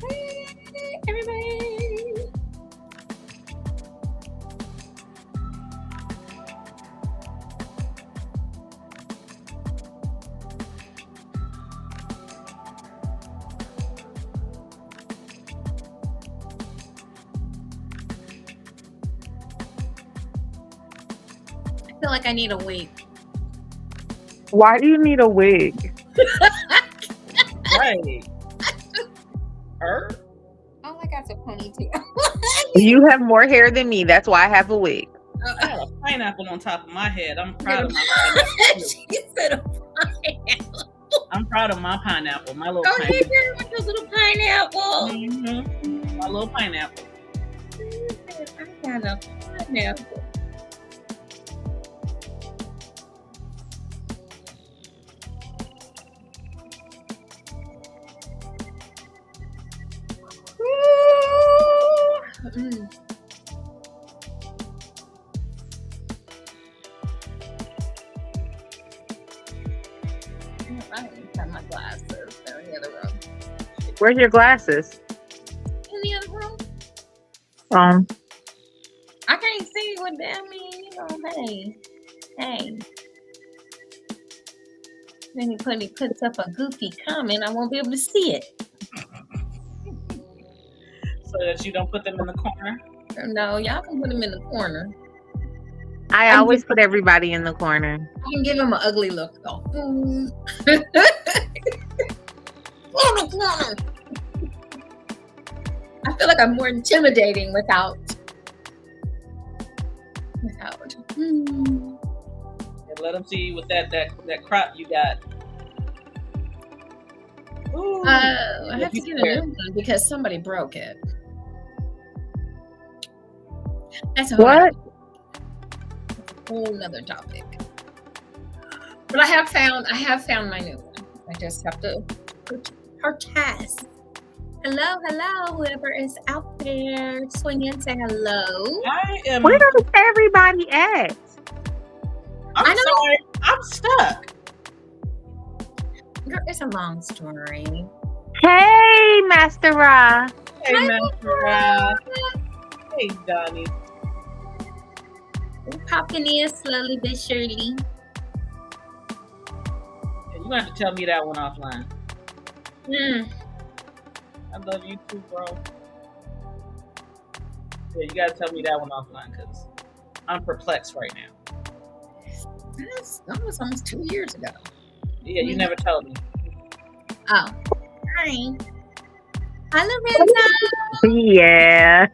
Hey, everybody. I feel like I need a wig. Why do you need a wig? Right. Her? Oh, I got a ponytail. You have more hair than me. That's why I have a wig. I have a pineapple on top of my head. I'm proud of my pineapple. She said a pineapple. I'm proud of my pineapple. My little Oh, hey, pineapple. girl, with your little pineapple. Mm-hmm. My little pineapple. I got a pineapple. Mm. I didn't have my glasses. They're in the other room. Where's your glasses? In the other room? I can't see what that means. You know, hey. Then he puts up a goofy comment, I won't be able to see it. So that you don't put them in the corner. No, y'all can put him in the corner. I always put everybody in the corner. I can give him an ugly look though. I feel like I'm more intimidating without. And let them see you with that crop you got. Ooh. I have to get a new one because somebody broke it. That's a whole nother topic. But I have found my new one. I just have to purchase. Hello, whoever is out there, swing in, say hello. Where is everybody at? I'm sorry, I'm stuck. Girl, it's a long story. Hey, Master Ra. Hey, Master Ra. Hey, Dani. We're popping in slowly but surely. You're going to have to tell me that one offline. I love you too, bro. Yeah, you got to tell me that one offline because I'm perplexed right now. That was almost 2 years ago. Yeah, you never told me. Oh. Hi. Hi, Lorenzo. Yeah.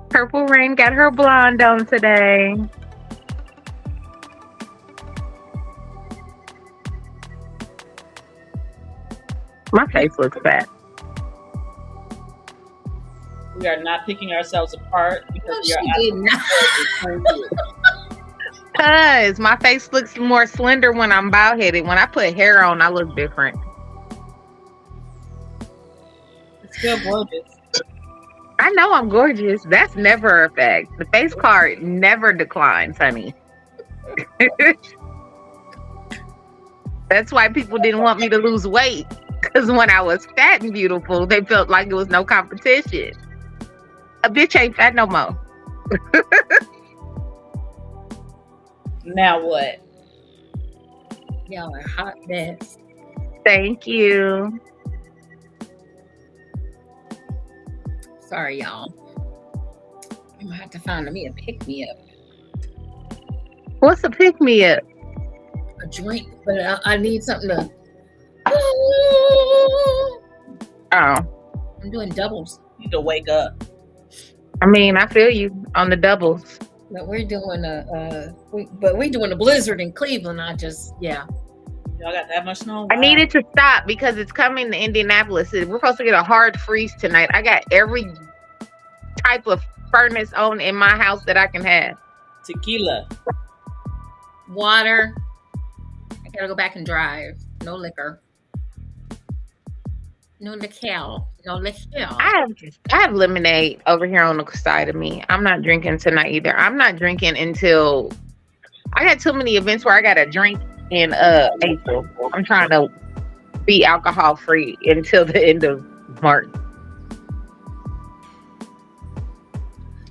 Purple Rain got her blonde on today. My face looks fat. We are not picking ourselves apart because we are not. Cause my face looks more slender when I'm bald headed. When I put hair on, I look different. It's still gorgeous. I know I'm gorgeous. That's never a fact. The face card never declines, honey. That's why people didn't want me to lose weight. Because when I was fat and beautiful, they felt like it was no competition. A bitch ain't fat no more. Now what? Y'all are hot mess. Thank you. Sorry, y'all. I'm gonna have to find me a pick me up. What's a pick me up? A drink, but I need something to. Oh. I'm doing doubles. You need to wake up. I mean, I feel you on the doubles. But we're doing we're doing a blizzard in Cleveland. Y'all got that much snow? Wow. I needed to stop because it's coming to Indianapolis. We're supposed to get a hard freeze tonight. I got every type of furnace on in my house that I can have. Tequila. Water. I gotta go back and drive. No liquor. No liquor. No liquor. I have lemonade over here on the side of me. I'm not drinking tonight either. I'm not drinking until I got too many events where I gotta drink in April. I'm trying to be alcohol free until the end of March.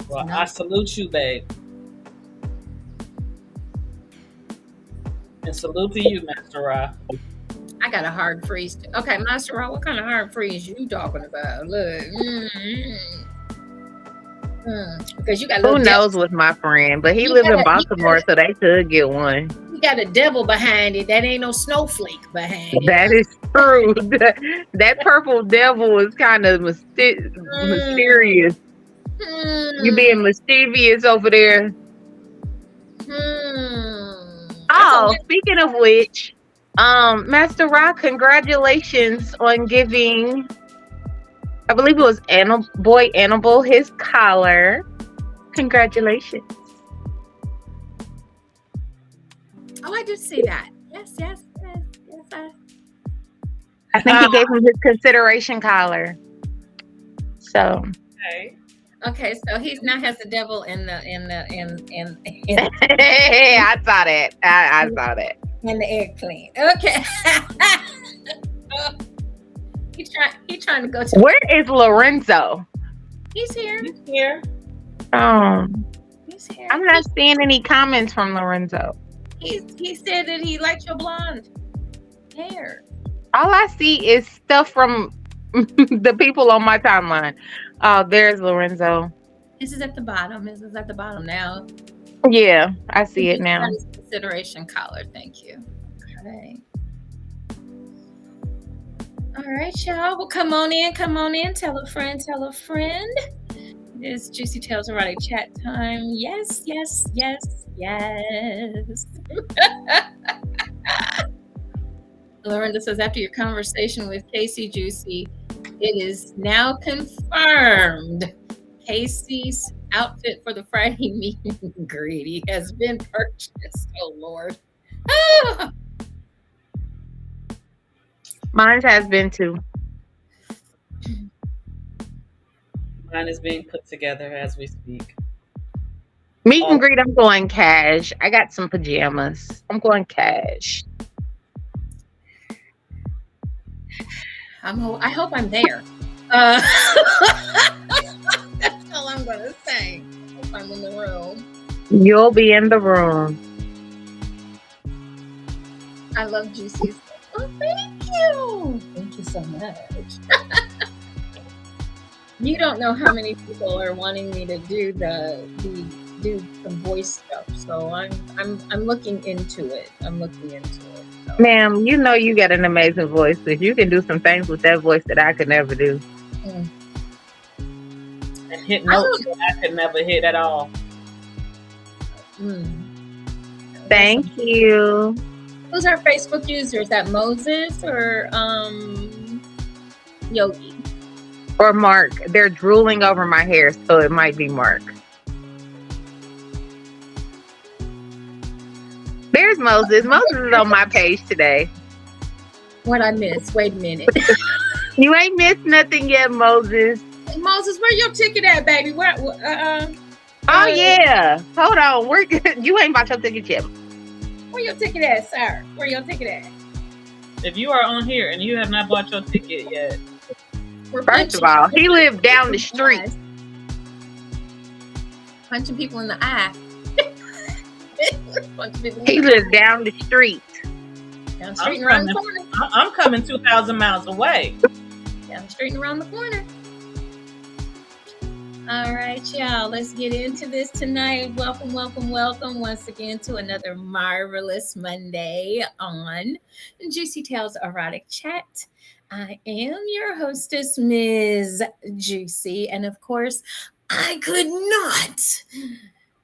Well, I salute you, babe. And salute to you, Master Ra. I got a hard freeze. Okay, Master Ra, what kind of hard freeze you talking about? Look. Because you got a Who little knows with my friend, but he You live in gotta- you Baltimore, so they could get one. you got a devil behind it. That ain't no snowflake behind it. That is true. That purple devil is kind of mysterious. You being mischievous over there. Oh, speaking of which, Master Rock, congratulations on giving, I believe it was Boy Annabelle, his collar. Congratulations. Oh, I did see that. Yes. I think he gave him his consideration collar. So. Okay, so he now has the devil in the I saw that. I saw that. in the eggplant. Okay. He trying to go to. Where is Lorenzo? He's here. He's here. He's here. I'm not seeing any comments from Lorenzo. He said that he liked your blonde hair. All I see is stuff from the people on my timeline. Oh, there's Lorenzo. This is at the bottom. This is at the bottom now. Yeah, I see it now. Consideration collar. Thank you. Okay. All right, y'all. Well, come on in. Tell a friend. It's Juicy Tales Erotic chat time. Yes. Lorinda says, after your conversation with Casey JewCee, it is now confirmed Casey's outfit for the Friday meet and greet has been purchased. Oh, Lord. Mine has been too. Mine is being put together as we speak. Meet and greet, I'm going cash. I got some pajamas. I'm going cash. I hope I'm there. That's all I'm going to say. I hope I'm in the room. You'll be in the room. I love JewCee. Oh, thank you. Thank you so much. You don't know how many people are wanting me to do some voice stuff. So I'm looking into it. So. Ma'am, you know you got an amazing voice. If you can do some things with that voice that I could never do. And hit notes that I could never hit at all. Thank you. Who's our Facebook user? Is that Moses or Yogi? Or Mark. They're drooling over my hair, so it might be Mark. There's Moses. Moses is on my page today. What I missed? Wait a minute. You ain't missed nothing yet, Moses. Moses, where your ticket at, baby? Oh yeah. Hold on. You ain't bought your ticket yet. Where your ticket at, sir? Where your ticket at? If you are on here and you have not bought your ticket yet. First of all, he lived down the street. Punching people in the eye. He lives down the street. Down the street and around the corner. I'm coming 2,000 miles away. Down the street and around the corner. All right, y'all. Let's get into this tonight. Welcome once again to another marvelous Monday on Juicy Tales Erotic Chat. I am your hostess, Ms. JewCee, and of course, I could not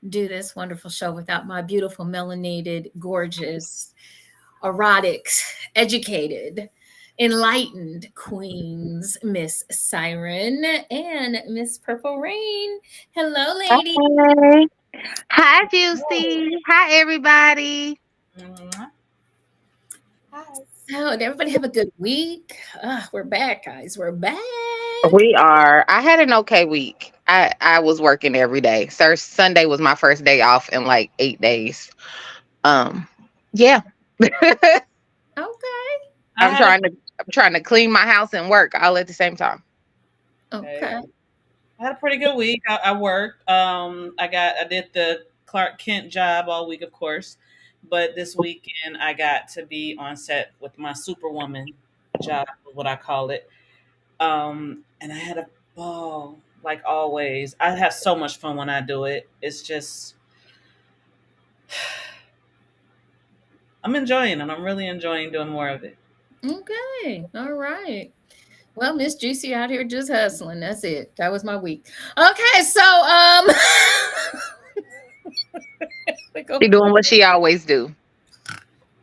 do this wonderful show without my beautiful, melanated, gorgeous, erotic, educated, enlightened queens, Miss Siren and Miss Purple Rain. Hello, ladies. Hi, JewCee. Hi, everybody. Hi. So, did everybody have a good week? We're back, guys. We're back. We are. I had an okay week. I was working every day. So Sunday was my first day off in like 8 days. Yeah. Okay. I'm trying to I'm trying to clean my house and work all at the same time. Okay. I had a pretty good week. I worked. I did the Clark Kent job all week, of course, but this weekend I got to be on set with my Superwoman job, is what I call it. And I had a ball, like always. I have so much fun when I do it. It's just I'm enjoying it. I'm really enjoying doing more of it. Okay. All right. Well, Miss JewCee out here just hustling. That's it. That was my week. Okay, so we go. She doing what she always do.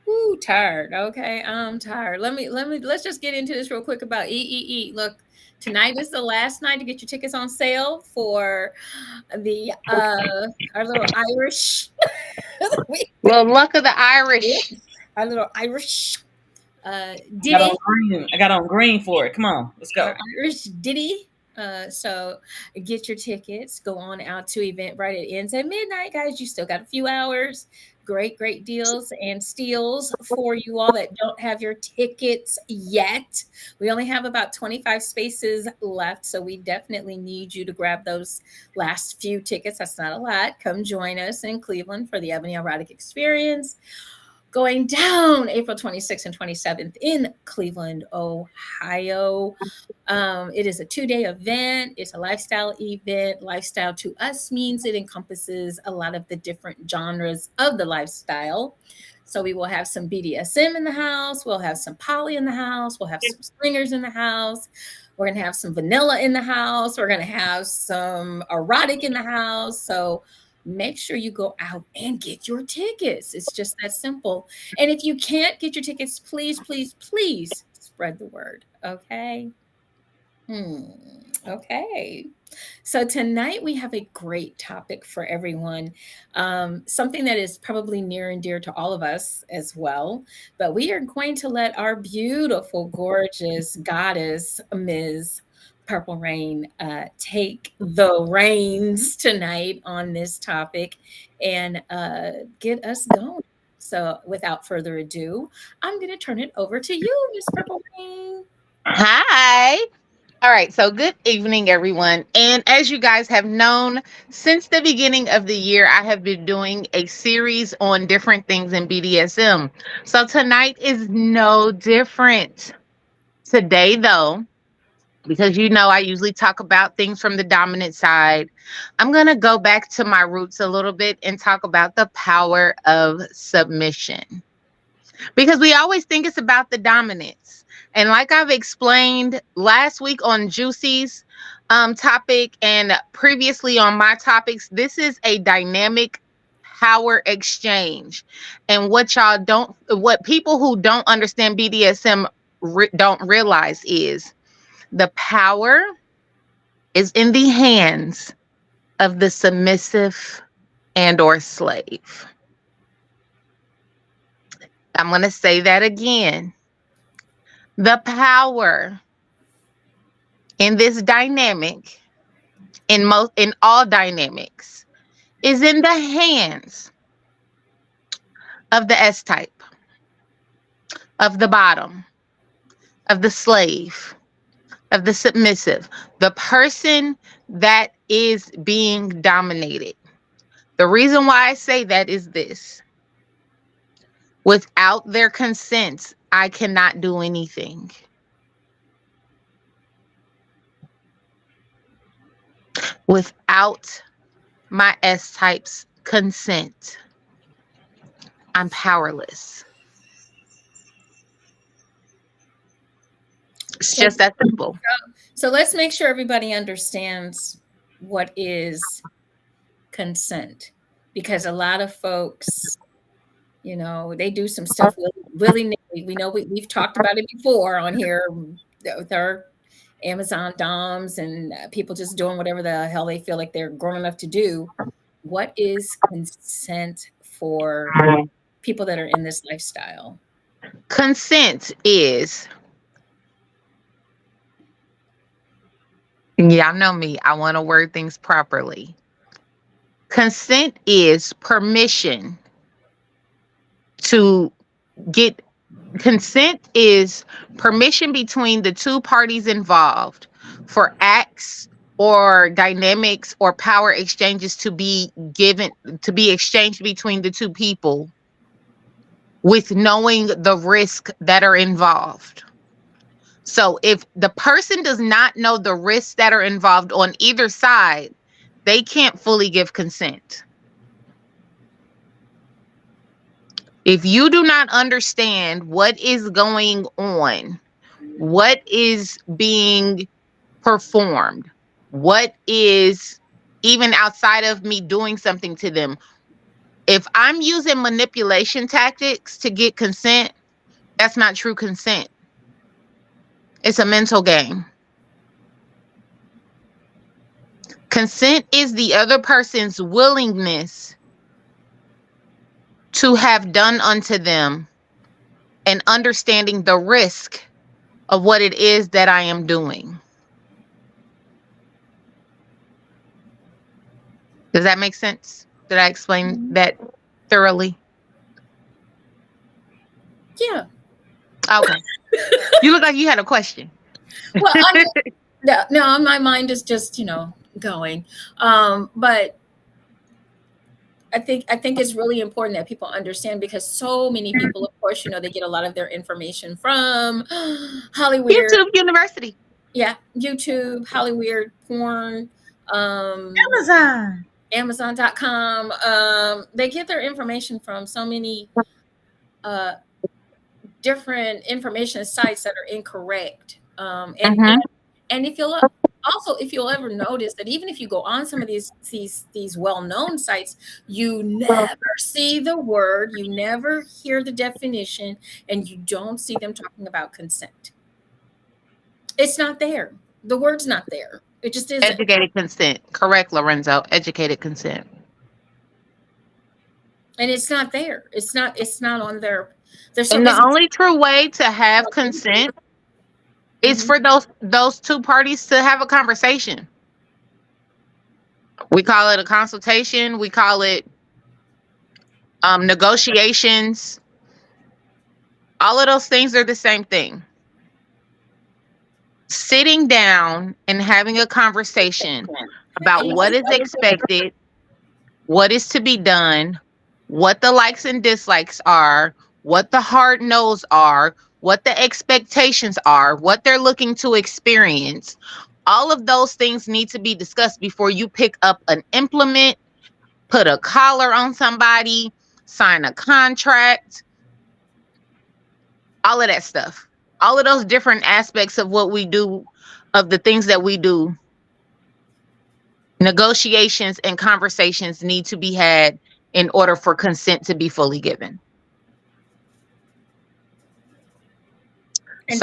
Ooh, tired. Okay, I'm tired. Let's just get into this real quick about EEE. Look, tonight is the last night to get your tickets on sale for the our little Irish Well, luck of the Irish. our little Irish I got ditty. on green. I got on green for it. Come on, let's go. Our Irish ditty. So get your tickets. Go on out to Eventbrite. It ends at midnight, guys. You still got a few hours. Great deals and steals for you all that don't have your tickets yet. We only have about 25 spaces left, so we definitely need you to grab those last few tickets. That's not a lot. Come join us in Cleveland for the Ebony Erotic Experience, going down April 26th and 27th in Cleveland, Ohio. It is a 2-day event. It's a lifestyle event. Lifestyle to us means it encompasses a lot of the different genres of the lifestyle. So we will have some BDSM in the house. We'll have some poly in the house. We'll have some swingers in the house. We're going to have some vanilla in the house. We're going to have some erotic in the house. So make sure you go out and get your tickets. It's just that simple. And if you can't get your tickets, please spread the word. Okay. Okay. So tonight we have a great topic for everyone. Something that is probably near and dear to all of us as well. But we are going to let our beautiful, gorgeous goddess, Ms. Purple Rain, take the reins tonight on this topic and get us going. So without further ado, I'm going to turn it over to you, Miss Purple Rain. Hi. All right, so good evening, everyone. And as you guys have known, since the beginning of the year, I have been doing a series on different things in BDSM. So tonight is no different. Today, though, because I usually talk about things from the dominant side, I'm going to go back to my roots a little bit and talk about the power of submission. Because we always think it's about the dominance. And like I've explained last week on JewCee's topic and previously on my topics, this is a dynamic power exchange. And what people who don't understand BDSM don't realize is the power is in the hands of the submissive and or slave. I'm going to say that again. The power in this dynamic, in all dynamics, is in the hands of the S-type, of the bottom, of the slave, of the submissive, the person that is being dominated. The reason why I say that is this. Without their consent, I cannot do anything. Without my S-type's consent, I'm powerless. It's just that simple. So let's make sure everybody understands what is consent, because a lot of folks, they do some stuff willy-nilly. We know we've talked about it before on here with our Amazon doms and people just doing whatever the hell they feel like they're grown enough to do. What is consent for people that are in this lifestyle? Consent is, y'all know me, I want to word things properly. Consent is permission to get Consent is permission between the two parties involved for acts or dynamics or power exchanges to be exchanged between the two people with knowing the risk that are involved. So if the person does not know the risks that are involved on either side, they can't fully give consent. If you do not understand what is going on, what is being performed, what is even outside of me doing something to them, if I'm using manipulation tactics to get consent, that's not true consent. It's a mental game. Consent is the other person's willingness to have done unto them and understanding the risk of what it is that I am doing. Does that make sense? Did I explain that thoroughly? Yeah. Okay. You look like you had a question. Well, no, my mind is just, going. But I think it's really important that people understand, because so many people, of course, they get a lot of their information from Hollywood, YouTube University. Yeah, YouTube, Hollywood, porn, Amazon. Amazon.com. They get their information from so many different information sites that are incorrect. And if you'll ever notice that even if you go on some of these well-known sites, you never see the word, you never hear the definition, and you don't see them talking about consent. It's not there. The word's not there. It just isn't. Educated consent. Correct, Lorenzo. Educated consent. And it's not there. It's not on there. And the only true way to have consent is for those two parties to have a conversation. We call it a consultation. We call it negotiations. All of those things are the same thing. Sitting down and having a conversation about what is expected, what is to be done, what the likes and dislikes are, what the hard no's are, what the expectations are, what they're looking to experience. All of those things need to be discussed before you pick up an implement, put a collar on somebody, sign a contract, all of that stuff. All of those different aspects of what we do, of the things that we do, negotiations and conversations need to be had in order for consent to be fully given. And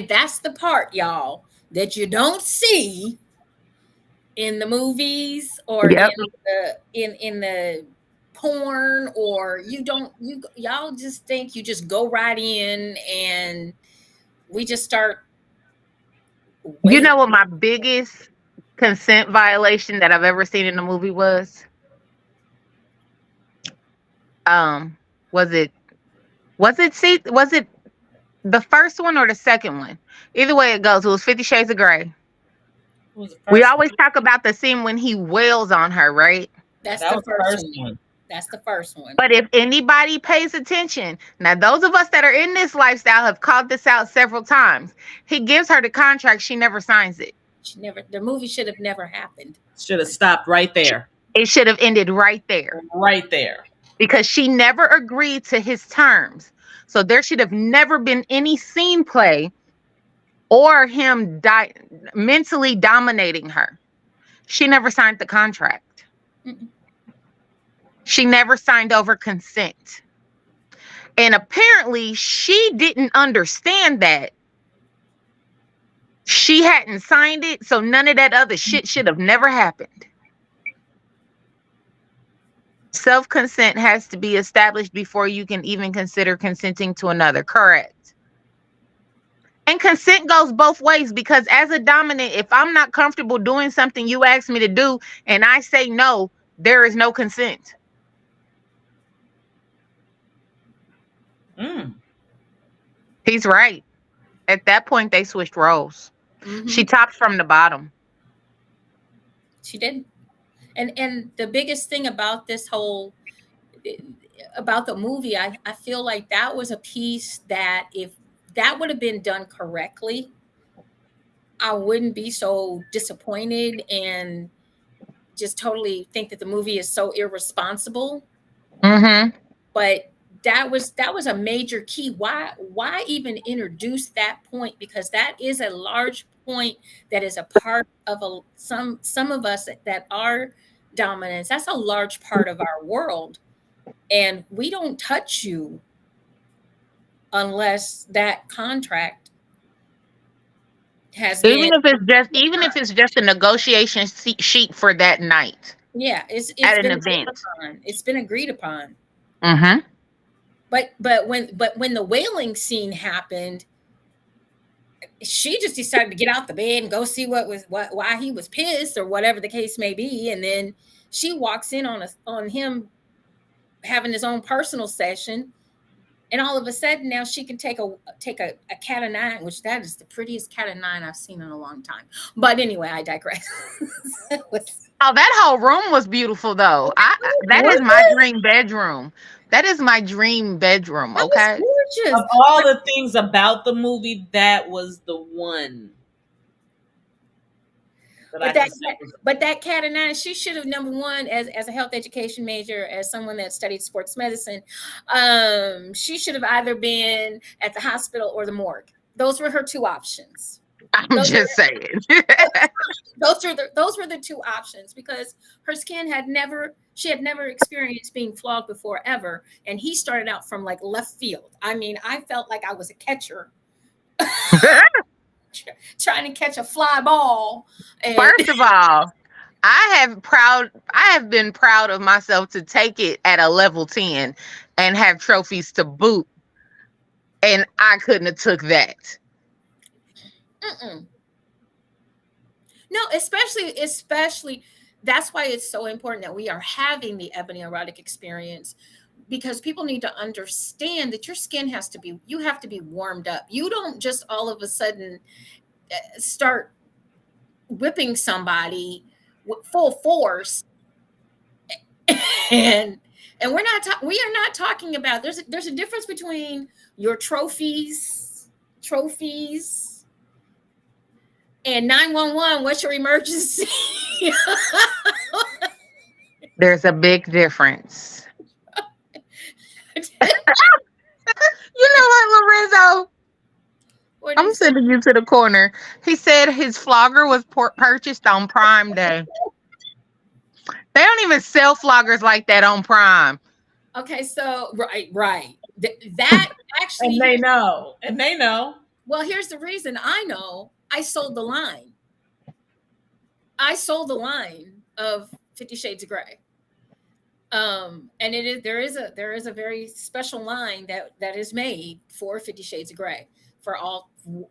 that's the part, y'all, that you don't see in the movies or in the porn, or y'all just think you just go right in and we just start waiting. You know what my biggest consent violation that I've ever seen in a movie was? Was it the first one or the second one? Either way it goes, it was 50 Shades of Grey. We always talk about the scene when he wails on her, right? That's the first one. That's the first one. But if anybody pays attention, now those of us that are in this lifestyle have called this out several times. He gives her the contract, she never signs it. The movie should have never happened. Should have stopped right there. It should have ended right there. Right there. Because she never agreed to his terms. So there should have never been any scene play or him mentally dominating her. She never signed the contract. Mm-mm. She never signed over consent. And apparently she didn't understand that. She hadn't signed it, so none of that other shit should have never happened. Self-consent has to be established before you can even consider consenting to another. Correct. And consent goes both ways, because as a dominant, if I'm not comfortable doing something you ask me to do and I say no, there is no consent. He's right. At that point, they switched roles. She Hmm. topped from the bottom. She did. And the biggest thing about this whole about the movie, I feel like that was a piece that if that would have been done correctly, I wouldn't be so disappointed and just totally think that the movie is so irresponsible. Mm-hmm. But that was a major key. Why even introduce that point? Because that is a large point that is a part of some of us that are dominants. That's a large part of our world, and we don't touch you unless that contract has been. Even if it's just a negotiation sheet for that night Yeah, it's at an been agreed event. upon. It's been agreed upon. Mm-hmm. But when the whaling scene happened, she just decided to get out the bed and go see why he was pissed or whatever the case may be, and then she walks in on him having his own personal session, and all of a sudden now she can take a cat of nine, which that is the prettiest cat of nine I've seen in a long time. But anyway, I digress. It was Oh, that whole room was beautiful, though. That is my gorgeous. dream bedroom. That is my dream bedroom. That was Okay. gorgeous. Of all the things about the movie, that was the one that I But can that say was. but that cat of nine, she should have number one as a health education major, as someone that studied sports medicine. She should have either been at the hospital or the morgue. Those were her two options. I'm Those just were saying. those were the two options because her skin had never she had never experienced being flogged before ever, and he started out from like left field. I mean, I felt like I was a catcher trying to catch a fly ball, and First of all, I have been proud of myself to take it at a level 10 and have trophies to boot, and I couldn't have took that. mm-mm. No, especially that's why it's so important that we are having the ebony erotic experience, because people need to understand that your skin has to be you have to be warmed up. You don't just all of a sudden start whipping somebody with full force, and we are not talking about there's a difference between your trophies and 911. What's your emergency? There's a big difference. You know what, Lorenzo? What do you I'm say? sending you to the corner. He said his flogger was purchased on Prime Day. They don't even sell floggers like that on Prime. Okay, so right. That And actually, they know. And they know. well, here's the reason I know. I sold the line. I sold the line of 50 Shades of Grey. And there is a very special line that is made for 50 Shades of Grey for all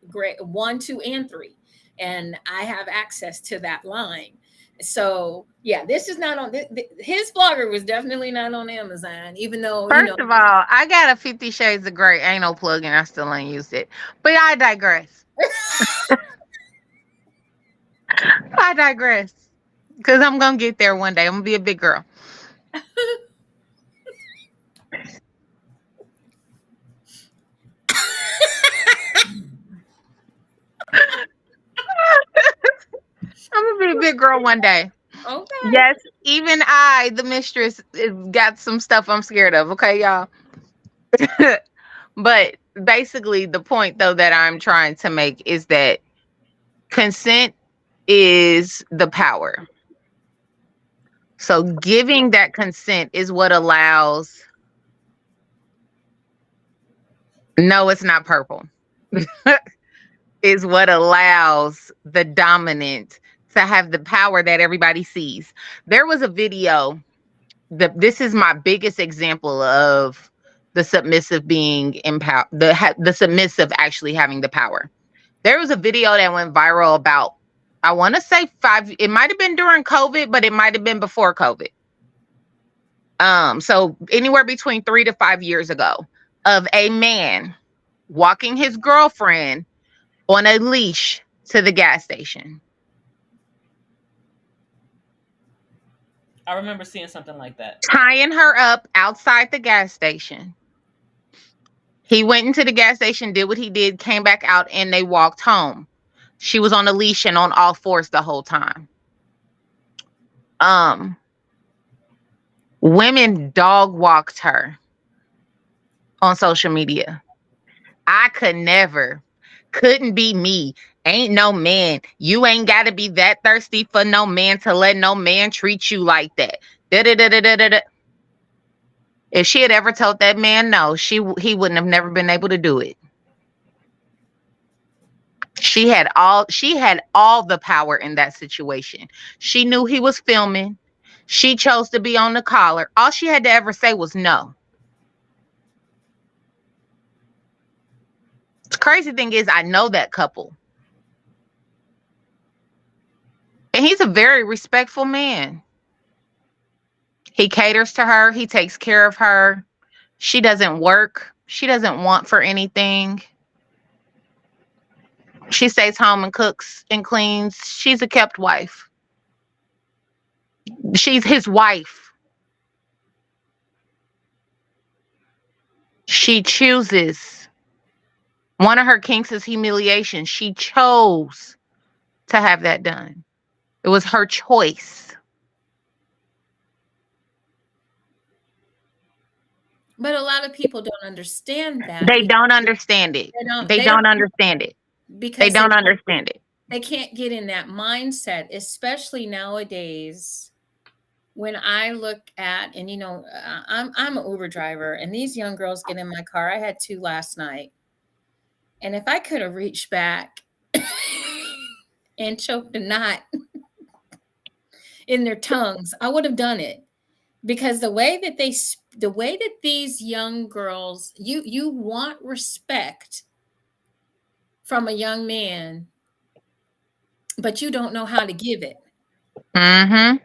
gray 1, 2, and 3. And I have access to that line. So yeah, this is not on his blogger was definitely not on Amazon, even though, First of all, I got a 50 Shades of Grey anal plug and I still ain't used it. But I digress. I digress. Because I'm going to get there one day. I'm going to be a big girl. I'm going to be a big girl one day. Okay. Yes, even I, the mistress, got some stuff I'm scared of. Okay, y'all. But basically, the point, though, that I'm trying to make is that consent is the power. So giving that consent is what allows. No, it's not purple. Is what allows the dominant to have the power that everybody sees. There was a video. This is my biggest example of the submissive being empowered. The submissive actually having the power. There was a video that went viral about, I want to say 5. It might have been during COVID, but it might have been before COVID. So anywhere between 3 to 5 years ago, of a man walking his girlfriend on a leash to the gas station. I remember seeing something like that. Tying her up outside the gas station. He went into the gas station, did what he did, came back out, and they walked home. She was on a leash and on all fours the whole time. Women dog walked her on social media. I could never. Couldn't be me. Ain't no man. You ain't got to be that thirsty for no man to let no man treat you like that. Da-da-da-da-da-da. If she had ever told that man no, he wouldn't have never been able to do it. She had all the power in that situation. She knew he was filming. She chose to be on the collar. All she had to ever say was no. The crazy thing is, I know that couple. And he's a very respectful man. He caters to her. He takes care of her. She doesn't work. She doesn't want for anything. She stays home and cooks and cleans. She's a kept wife. She's his wife. She chooses. One of her kinks is humiliation. She chose to have that done. It was her choice. But a lot of people don't understand that. They don't understand it. They don't understand it. Because they don't understand it. They can't get in that mindset, especially nowadays. When I look at, and you know, I'm an Uber driver, and these young girls get in my car. I had 2 last night. And if I could have reached back and choked a knot in their tongues, I would have done it. Because the way that these young girls, you want respect from a young man, but you don't know how to give it. Mm-hmm.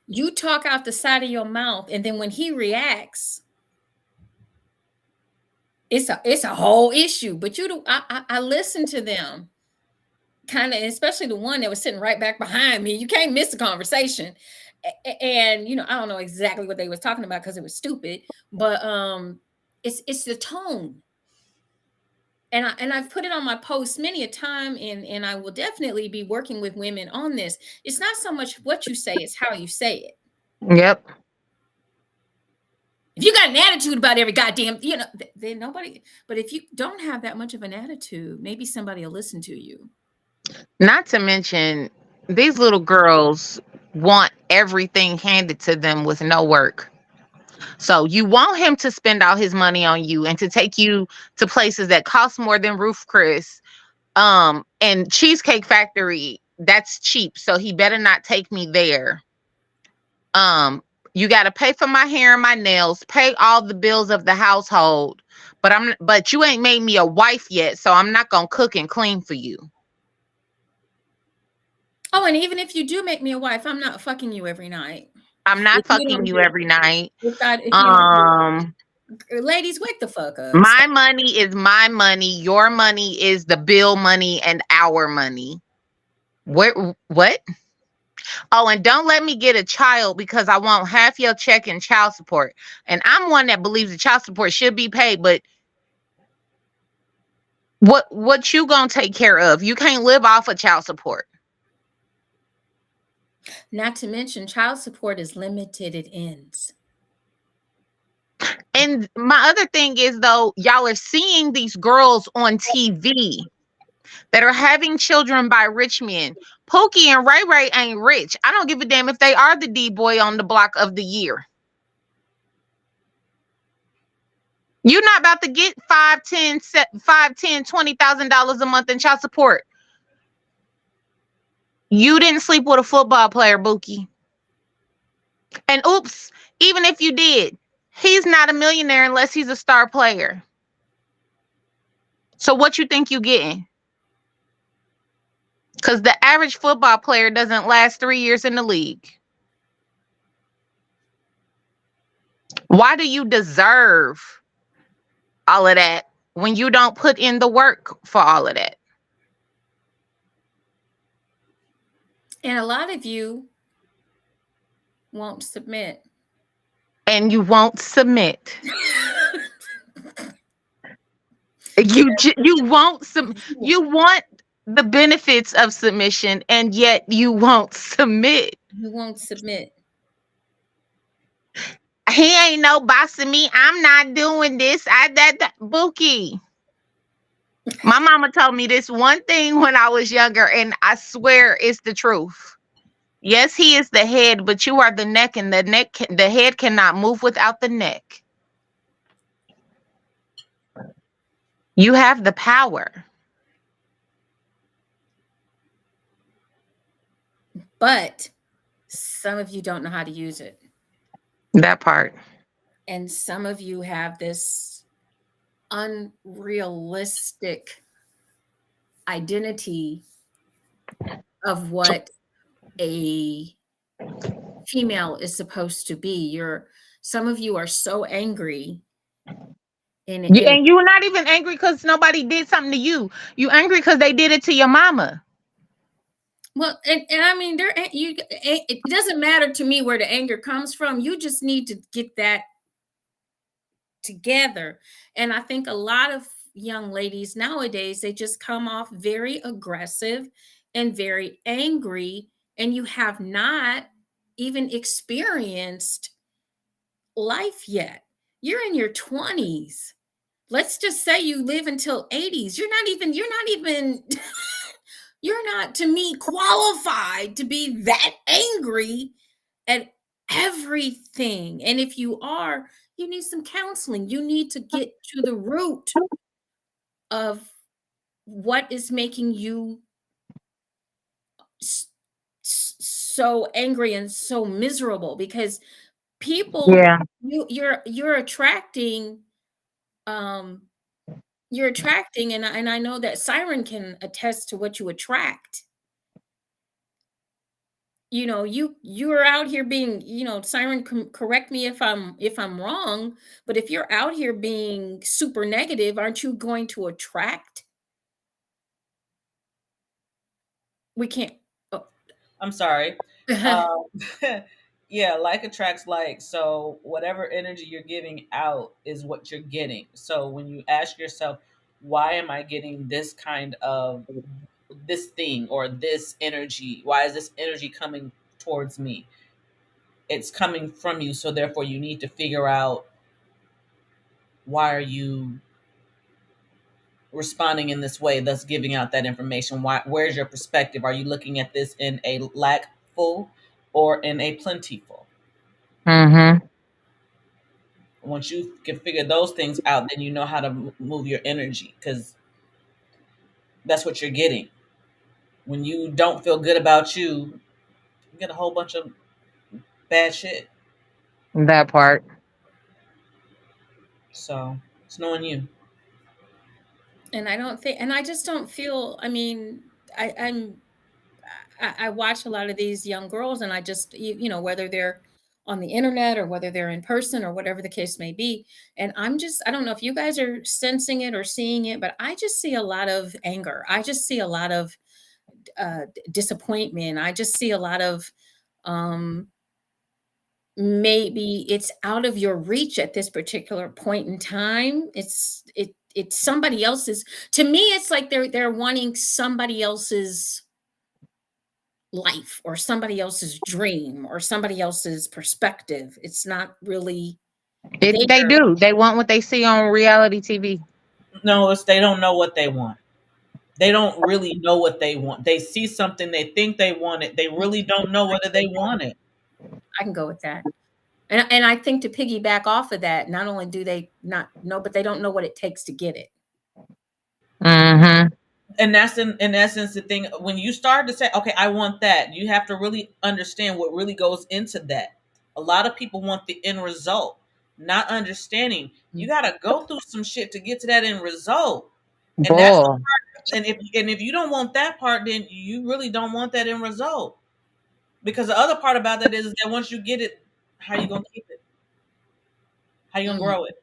You talk out the side of your mouth, and then when he reacts, it's a whole issue. But I listened to them, kind of, especially the one that was sitting right back behind me. You can't miss the conversation. And you know, I don't know exactly what they was talking about because it was stupid, but it's the tone. And I've put it on my post many a time, and I will definitely be working with women on this. It's not so much what you say, it's how you say it. Yep. If you got an attitude about every goddamn, you know, then nobody. But if you don't have that much of an attitude, maybe somebody will listen to you. Not to mention, these little girls want everything handed to them with no work. So you want him to spend all his money on you and to take you to places that cost more than Ruth Chris. And Cheesecake Factory, that's cheap. So he better not take me there. You got to pay for my hair and my nails, pay all the bills of the household. But you ain't made me a wife yet, so I'm not going to cook and clean for you. Oh, and even if you do make me a wife, I'm not fucking you every night. I'm not fucking you every night. Ladies, wake the fuck up. My money is my money. Your money is the bill money and our money. What? Oh, and don't let me get a child because I want half your check in child support. And I'm one that believes the child support should be paid, but what you gonna take care of? You can't live off of child support. Not to mention, child support is limited. It ends. And my other thing is, though, y'all are seeing these girls on TV that are having children by rich men. Pookie and Ray Ray ain't rich. I don't give a damn if they are the D-boy on the block of the year. You're not about to get $20,000 a month in child support. You didn't sleep with a football player, Bookie. And oops, even if you did, he's not a millionaire unless he's a star player. So what you think you getting? Because the average football player doesn't last 3 years in the league. Why do you deserve all of that when you don't put in the work for all of that. And a lot of you won't submit. And you won't submit. You won't you want the benefits of submission, and yet you won't submit. You won't submit. He ain't no bossing me. I'm not doing this. That Bookie. My mama told me this one thing when I was younger, and I swear it's the truth. Yes, he is the head, but you are the neck, and the head cannot move without the neck. You have the power. But some of you don't know how to use it. That part. And some of you have this unrealistic identity of what a female is supposed to be. Some of you are so angry. And you're not even angry because nobody did something to you. You angry because they did it to your mama. Well, and I mean, it doesn't matter to me where the anger comes from. You just need to get that together. And I think a lot of young ladies nowadays, they just come off very aggressive and very angry, and you have not even experienced life yet. You're in your 20s. Let's just say you live until 80s. You're not even you're not, to me, qualified to be that angry at everything. And if you are, you need some counseling. You need to get to the root of what is making you so angry and so miserable, because people, you're attracting, and I know that Siren can attest to what you attract. You're out here being, Siren, correct me if I'm wrong, but if you're out here being super negative, aren't you going to attract? We can't. Oh. I'm sorry. Yeah, like attracts like. So whatever energy you're giving out is what you're getting. So when you ask yourself, why am I getting this kind of this thing or this energy? Why is this energy coming towards me? It's coming from you. So therefore you need to figure out, why are you responding in this way, thus giving out that information? Where's your perspective? Are you looking at this in a lackful or in a plentiful? Mm-hmm. Once you can figure those things out, then you know how to move your energy, because that's what you're getting. When you don't feel good about you get a whole bunch of bad shit. That part. So it's knowing you. And I just don't feel, I mean, I watch a lot of these young girls, and I just, whether they're on the internet or whether they're in person or whatever the case may be. And I don't know if you guys are sensing it or seeing it, but I just see a lot of anger. I just see a lot of disappointment. I just see a lot of, maybe it's out of your reach at this particular point in time. It's somebody else's. To me, it's like they're wanting somebody else's life or somebody else's dream or somebody else's perspective. It's not really They do. They want what they see on reality TV. No, they don't know what they want. They don't really know what they want. They see something, they think they want it. They really don't know whether they want it. I can go with that. And I think, to piggyback off of that, not only do they not know, but they don't know what it takes to get it. Mm-hmm. And that's in essence the thing. When you start to say, okay, I want that, you have to really understand what really goes into that. A lot of people want the end result, not understanding you got to go through some shit to get to that end result. And that's the part. And if you don't want that part, then you really don't want that end result. Because the other part about that is that once you get it, how you gonna keep it? How you gonna grow it?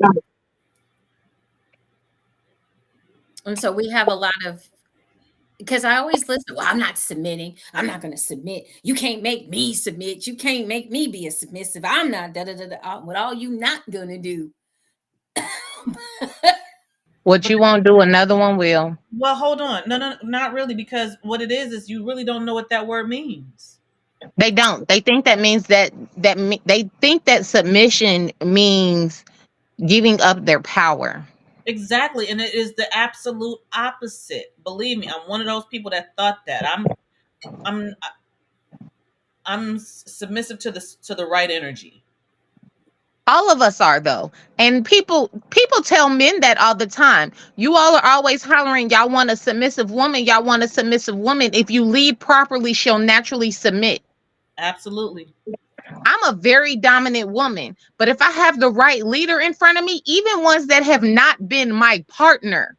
And so we have a lot of, because I always listen, well, I'm not submitting. I'm not going to submit. You can't make me submit. You can't make me be a submissive. I'm not da da da da. What all you not going to do? What But you won't do, another one will. well, hold on. No, no, not really, because what it is you really don't know what that word means. They don't. They think that means they think that submission means giving up their power. Exactly, and it is the absolute opposite. Believe me, I'm one of those people that thought that. I'm I'm submissive to the right energy. All of us are though. And people tell men that all the time. You all are always hollering, y'all want a submissive woman, y'all want a submissive woman. If you lead properly, she'll naturally submit. Absolutely. I'm a very dominant woman, but if I have the right leader in front of me, even ones that have not been my partner,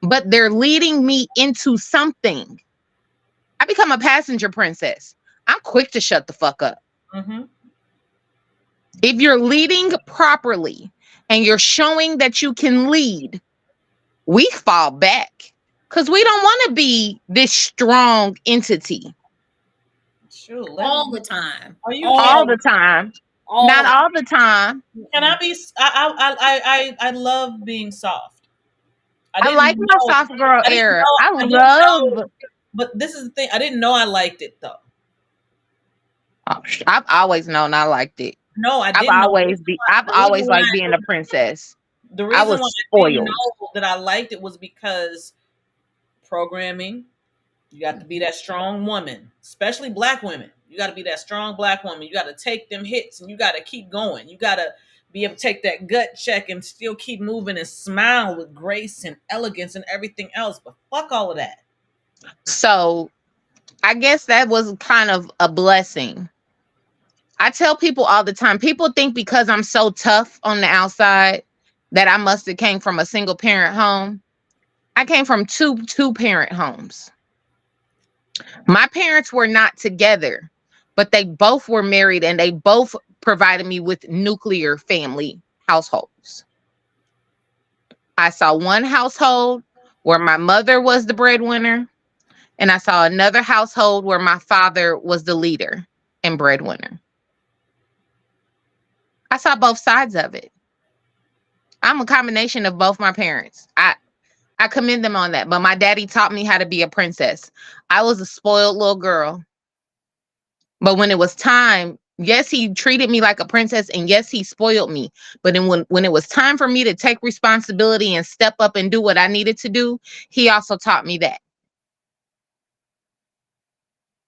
but they're leading me into something, I become a passenger princess. I'm quick to shut the fuck up. Mm-hmm. If you're leading properly and you're showing that you can lead, we fall back because we don't want to be this strong entity Sure. all the time. Are you all kidding? the time. Not All. all the time. Can I be? I love being soft. I I like didn't my know. soft girl I didn't era. know. I I didn't know. love. But this is the thing. I didn't know I liked it though. Oh, I've always known I liked it. No, I I've didn't know. always be. I've The reason always why liked being a princess. the I reason was why I didn't spoiled. know that I liked it was because programming. You got to be that strong woman, especially black women. You got to be that strong black woman. You got to take them hits and you got to keep going. You got to be able to take that gut check and still keep moving and smile with grace and elegance and everything else. But fuck all of that. So I guess that was kind of a blessing. I tell people all the time, people think because I'm so tough on the outside that I must have came from a single parent home. I came from two parent homes. My parents were not together, but they both were married and they both provided me with nuclear family households. I saw one household where my mother was the breadwinner, and I saw another household where my father was the leader and breadwinner. I saw both sides of it. I'm a combination of both my parents. I commend them on that. But my daddy taught me how to be a princess. I was a spoiled little girl. But when it was time, yes, he treated me like a princess and yes, he spoiled me. But then when it was time for me to take responsibility and step up and do what I needed to do, he also taught me that.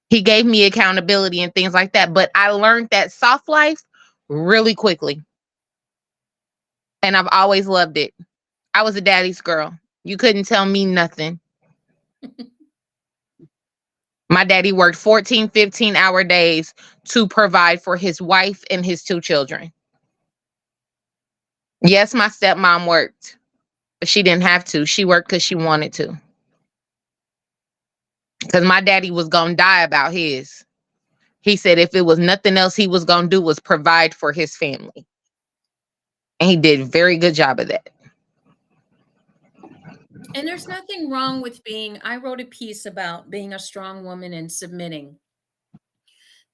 He gave me accountability and things like that. But I learned that soft life really quickly. And I've always loved it. I was a daddy's girl. You couldn't tell me nothing. My daddy worked 14, 15-hour days to provide for his wife and his two children. Yes, my stepmom worked, but she didn't have to. She worked because she wanted to. Because my daddy was going to die about his. He said if it was nothing else he was going to do was provide for his family. And he did a very good job of that. And there's nothing wrong with being, I wrote a piece about being a strong woman and submitting.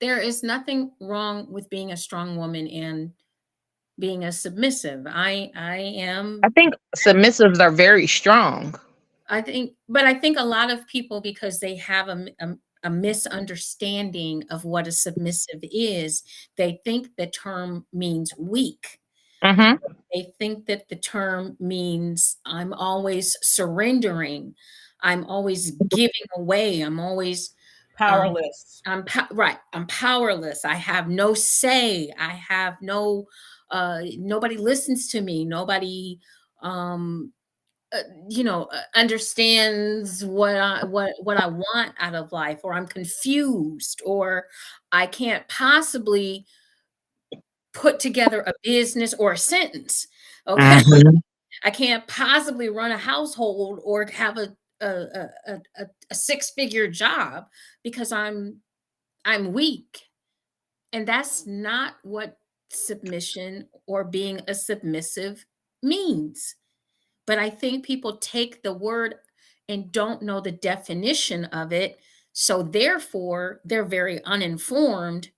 There is nothing wrong with being a strong woman and being a submissive. I I am, think submissives are very strong. I think, but I think a lot of people, because they have a misunderstanding of what a submissive is, they think the term means weak. Mm-hmm. They think that the term means I'm always surrendering. I'm always giving away. I'm always, um, Powerless. right. I'm powerless. I have no say. I have no, nobody listens to me. Nobody, um, understands what I want out of life, or I'm confused, or I can't possibly put together a business or a sentence. Okay. Mm-hmm. I can't possibly run a household or have a six-figure job because I'm weak. And that's not what submission or being a submissive means. But I think people take the word and don't know the definition of it. So therefore, they're very uninformed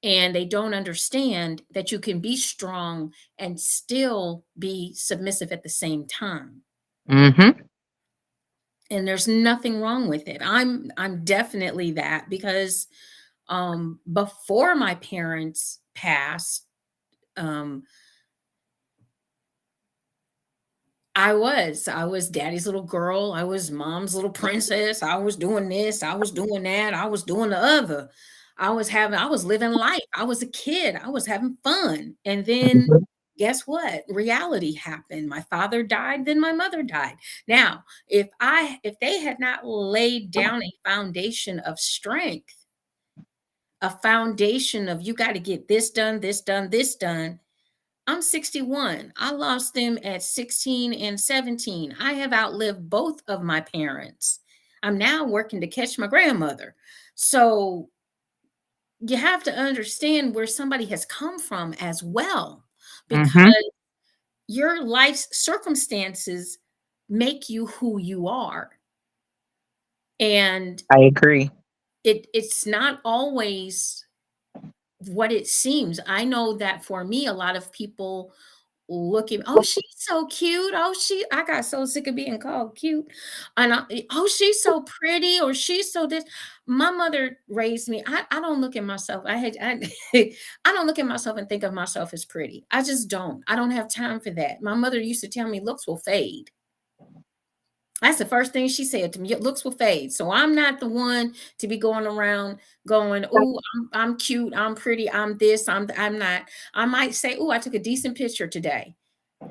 and they don't understand that you can be strong and still be submissive at the same time. Mm-hmm. And there's nothing wrong with it. I'm definitely that, because before my parents passed, um I was daddy's little girl. I was mom's little princess. I was doing this. I was doing that. I was doing the other. I was living life. I was a kid. I was having fun. And then guess what? Reality happened. My father died, then my mother died. Now, if they had not laid down a foundation of strength, a foundation of you got to get this done, this done, this done, I'm 61. I lost them at 16 and 17. I have outlived both of my parents. I'm now working to catch my grandmother. So you have to understand where somebody has come from as well, Mm-hmm. because your life's circumstances make you who you are. And I agree. it's not always what it seems. I know that for me, a lot of people looking, oh, she's so cute. Oh, I got so sick of being called cute. And oh, she's so pretty, or she's so this. My mother raised me. I don't look at myself. I don't look at myself and think of myself as pretty. I just don't. I don't have time for that. My mother used to tell me looks will fade. That's the first thing she said to me. Your looks will fade. So I'm not the one to be going around going, oh, I'm cute, I'm pretty, I'm this, I'm not. I might say, oh, I took a decent picture today.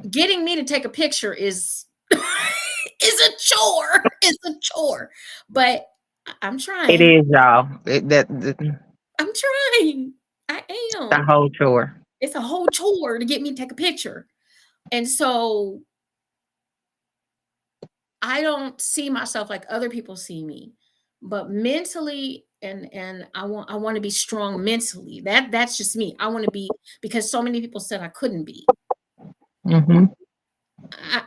Getting me to take a picture is is a chore. It's a chore. But I'm It trying. is, y'all. The I'm trying. I am. whole chore. It's a whole chore to get me to take a picture. And so I don't see myself like other people see me, but mentally, and I want to be strong mentally. That's just me. I want to be, because so many people said I couldn't be. Mm-hmm.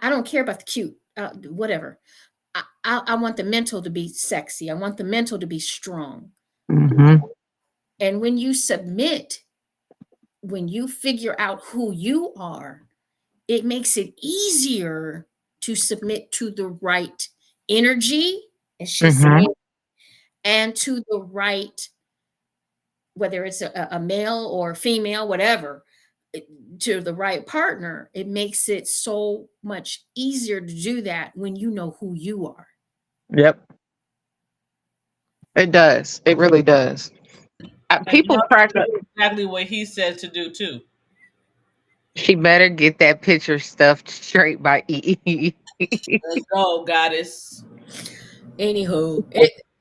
I don't care about the cute, whatever. I want the mental to be sexy. I want the mental to be strong. Mm-hmm. And when you submit, when you figure out who you are, it makes it easier to submit to the right energy, as she's Mm-hmm. saying, and to the right, whether it's a male or female, whatever, to the right partner. It makes it so much easier to do that when you know who you are. Yep. It does. It really does. And People y'all crack should up. do exactly what he said to do too. She better get that picture stuffed straight by E. Let's go, goddess. Anywho,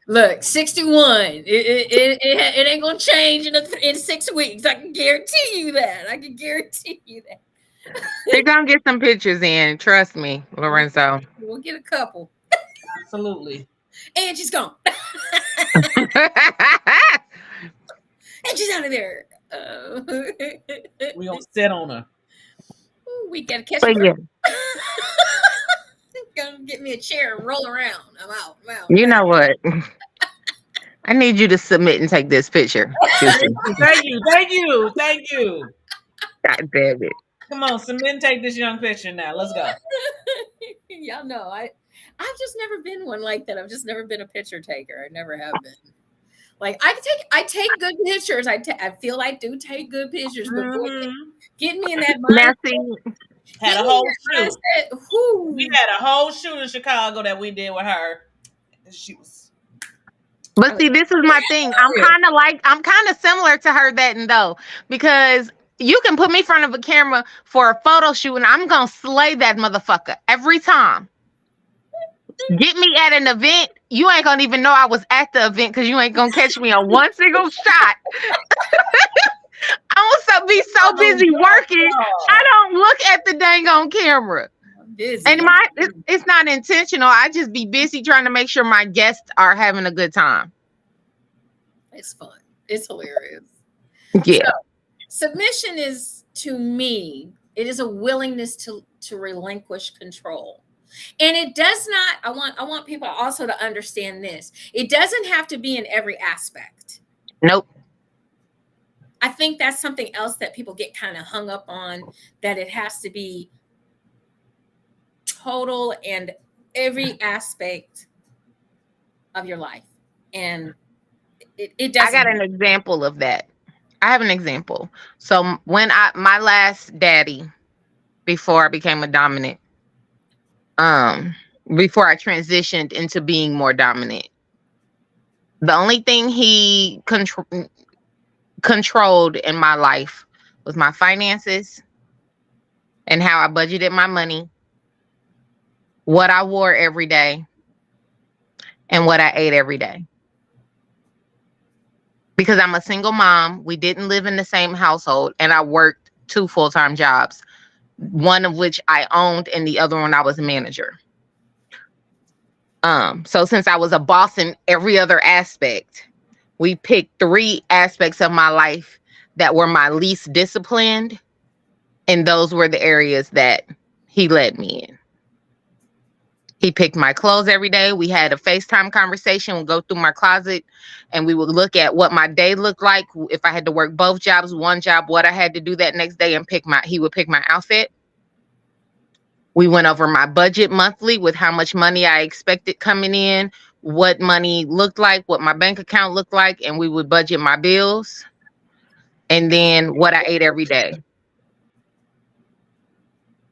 look, 61. It ain't gonna change in 6 weeks. I can guarantee you that. I can guarantee you that. They're gonna get some pictures in. Trust me, We'll, Lorenzo. we'll get a couple. Absolutely. And she's gone. And she's out of there. We gonna sit on her. We gotta catch But her. yeah, Gonna get me a chair and roll around. I'm out. I'm out. you know what? I need you to submit and take this picture, JewCee. Thank you, thank you, thank you. God damn it. Come on, submit and take this young picture now. Let's go. Y'all know I've just never been one like that. I've just never been a picture taker. I never have been. Like I take good pictures. I feel I do take good pictures, but boy, get me in that Now, mindset. see, Had a whole shoot. We had a whole shoot in Chicago that we did with her. She was. but see, this is my thing. I'm kind of similar to her that and though, because you can put me in front of a camera for a photo shoot and I'm gonna slay that motherfucker every time. Get me at an event, you ain't gonna even know I was at the event because you ain't gonna catch me on one single shot. I'm gonna be so busy working, I don't look at the dang on camera. Busy. And it's not intentional. I just be busy trying to make sure my guests are having a good time. It's fun. It's hilarious. Yeah. So, submission is, to me, It is a willingness to relinquish control. And it does not, I want people also to understand this. It doesn't have to be in every aspect. Nope. I think that's something else that people get kind of hung up on, that it has to be total and every aspect of your life. And it I got doesn't. an example of that. I have an example. So when my last daddy, before I became a dominant, before I transitioned into being more dominant, the only thing he controlled in my life was my finances and how I budgeted my money, what I wore every day, and what I ate every day. Because I'm a single mom, we didn't live in the same household, and I worked 2 full-time jobs, one of which I owned and the other one I was a manager. So since I was a boss in every other aspect, we picked 3 aspects of my life that were my least disciplined, and those were the areas that he led me in. He picked my clothes every day. We had a FaceTime conversation. We'd go through my closet and we would look at what my day looked like. If I had to work both jobs, one job, what I had to do that next day, and he would pick my outfit. We went over my budget monthly with how much money I expected coming in, what money looked like, what my bank account looked like, and we would budget my bills, and then what I ate every day,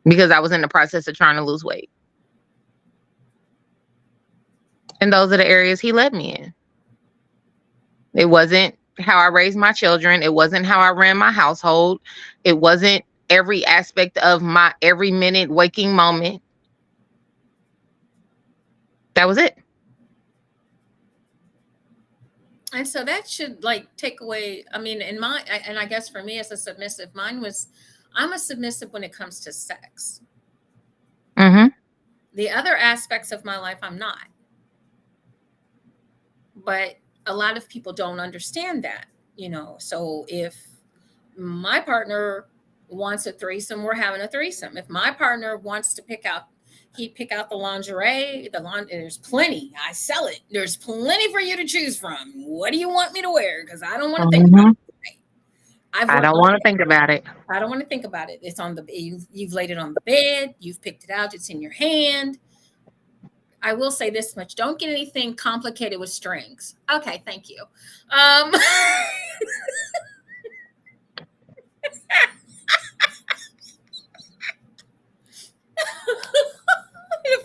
because I was in the process of trying to lose weight. And those are the areas he led me in. It wasn't how I raised my children. It wasn't how I ran my household. It wasn't every aspect of my every minute waking moment. That was it. And so that should like take away, I mean, and I guess for me as a submissive, I'm a submissive when it comes to sex. Mm-hmm. The other aspects of my life, I'm not. But a lot of people don't understand that, So if my partner wants a threesome, we're having a threesome. If my partner wants to pick out the lingerie, there's plenty. I sell it. There's plenty for you to choose from. What do you want me to wear? Because I don't want to think about it. I don't want to think about it. I don't want to think about it. It's on you've laid it on the bed. You've picked it out. It's in your hand. I will say this much. Don't get anything complicated with strings. Okay, thank you. A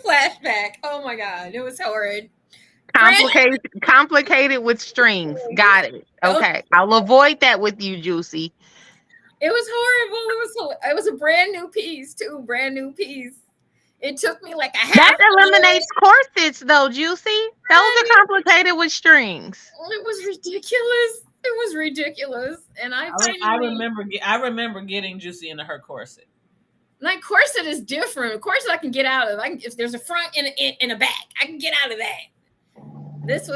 flashback. Oh my God, it was horrid. Complicated with strings. Got it. Okay. I'll avoid that with you, JewCee. It was horrible. It was a brand new piece, too. Brand new piece. It took me like a half. That eliminates corsets, though, JewCee. Those are complicated with strings. It was ridiculous. It was ridiculous, and I remember getting JewCee into her corset. Like corset is different. Corset I can get out of. If there's a front and a back, I can get out of that. This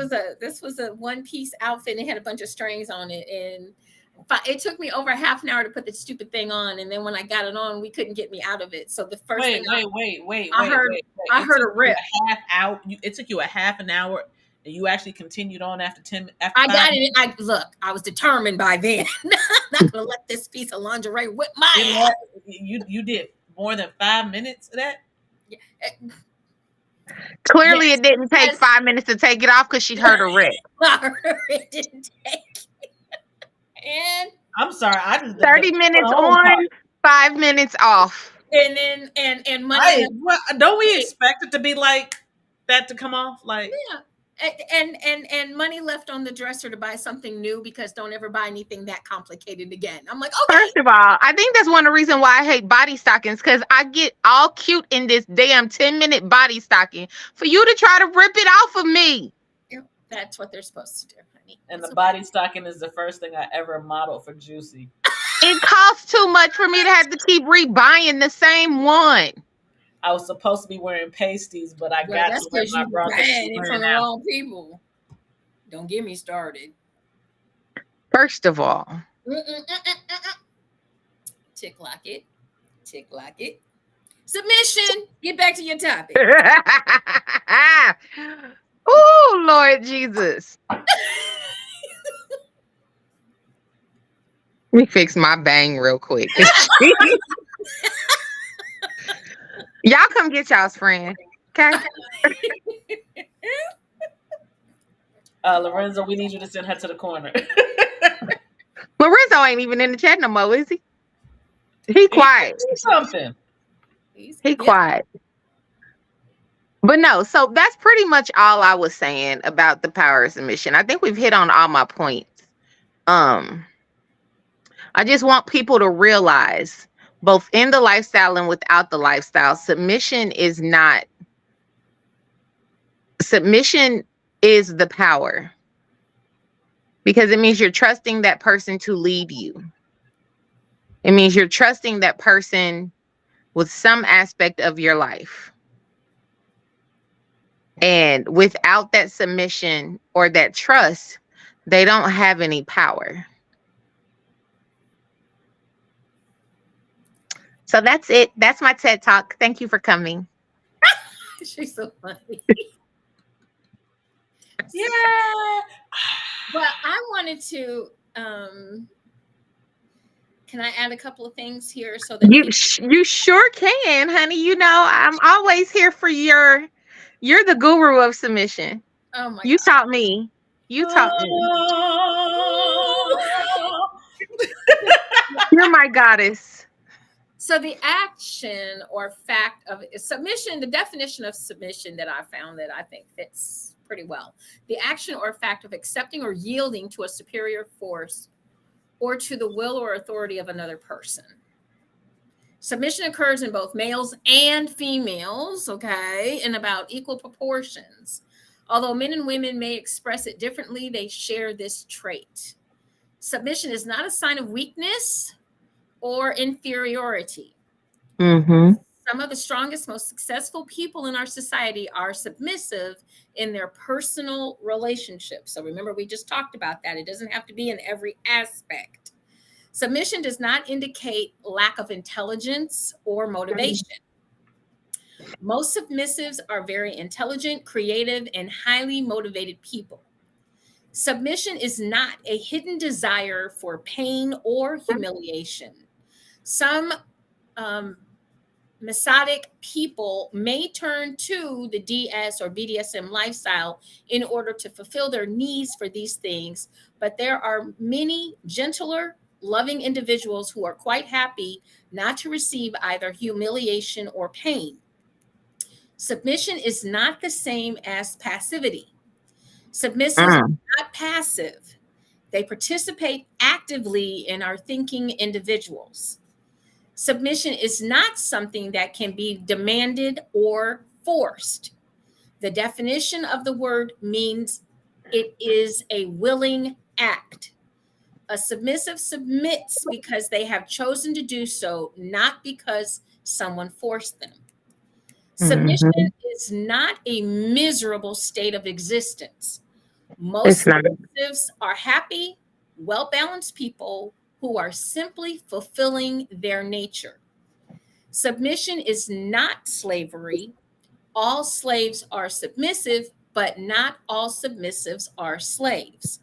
was a one piece outfit, and it had a bunch of strings on it, and it took me over half an hour to put the stupid thing on, and then when I got it on, we couldn't get me out of it. So the first thing I heard a rip. It took you a half an hour, and you actually continued on after 10. After I got it. I was determined by then. I'm not gonna let this piece of lingerie whip my ass. You did more than 5 minutes of that. Yeah. Clearly, it didn't take 5 minutes to take it off because she heard a rip. It didn't take. And I'm sorry, I just 30 minutes on, 5 minutes off. And then and money. Don't we expect it to be like that to come off? Like and money left on the dresser to buy something new, because don't ever buy anything that complicated again. I'm like, okay. First of all, I think that's one of the reasons why I hate body stockings, because I get all cute in this damn 10-minute body stocking for you to try to rip it off of me. That's what they're supposed to do, honey. And the body stocking is the first thing I ever modeled for JewCee. It costs too much for me to have to keep rebuying the same one. I was supposed to be wearing pasties, but I got to wear my bra. It's from the wrong people. Don't get me started. First of all, Tick lock it. Tick lock it. Submission. Get back to your topic. Oh, Lord Jesus. Let me fix my bang real quick. Y'all come get y'all's friend. Okay. Lorenzo, we need you to send her to the corner. Lorenzo ain't even in the chat no more, is he? He quiet. Something. He quiet. But no, so that's pretty much all I was saying about the power of submission. I think we've hit on all my points. I just want people to realize, both in the lifestyle and without the lifestyle, submission is the power, because it means you're trusting that person to lead you. It means you're trusting that person with some aspect of your life. And without that submission or that trust, they don't have any power. So that's it. That's my TED Talk. Thank you for coming. She's so funny. Yeah. Well, I wanted to. Can I add a couple of things here so that you sure can, honey? You know, I'm always here for you're the guru of submission. Oh my You God. taught me. You taught me. You're my goddess. So the action or fact of submission, the definition of submission that I found that I think fits pretty well. The action or fact of accepting or yielding to a superior force or to the will or authority of another person. Submission occurs in both males and females, okay, in about equal proportions. Although men and women may express it differently, they share this trait. Submission is not a sign of weakness or inferiority. Mm-hmm. Some of the strongest, most successful people in our society are submissive in their personal relationships. So remember, we just talked about that. It doesn't have to be in every aspect. Submission does not indicate lack of intelligence or motivation. Most submissives are very intelligent, creative, and highly motivated people. Submission is not a hidden desire for pain or humiliation. Some Masadic people may turn to the DS or BDSM lifestyle in order to fulfill their needs for these things, but there are many gentler, loving individuals who are quite happy not to receive either humiliation or pain. Submission is not the same as passivity. Submissives are not passive. They participate actively and are thinking individuals. Submission is not something that can be demanded or forced. The definition of the word means it is a willing act. A submissive submits because they have chosen to do so, not because someone forced them. Submission is not a miserable state of existence. Most submissives are happy, well-balanced people who are simply fulfilling their nature. Submission is not slavery. All slaves are submissive, but not all submissives are slaves.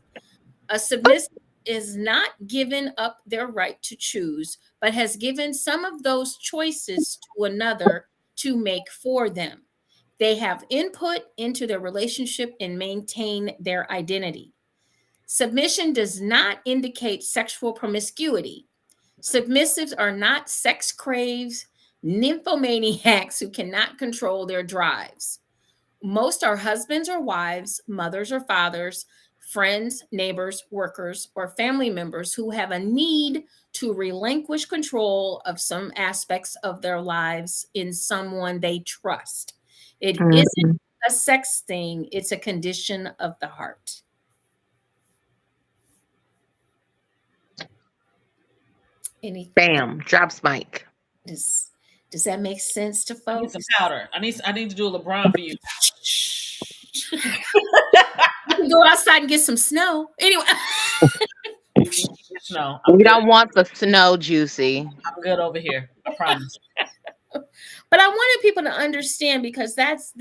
A submissive is not given up their right to choose, but has given some of those choices to another to make for them. They have input into their relationship and maintain their identity. Submission does not indicate sexual promiscuity. Submissives are not sex craves, nymphomaniacs who cannot control their drives. Most are husbands or wives, mothers or fathers, friends, neighbors, workers, or family members who have a need to relinquish control of some aspects of their lives in someone they trust. It isn't a sex thing, it's a condition of the heart. Bam, drops mic. Does that make sense to folks? I need some powder. I need to do a LeBron for you. You can go outside and get some snow. Anyway. snow. I'm We good. don't want the snow, JewCee. I'm good over here. I promise. But I wanted people to understand because that's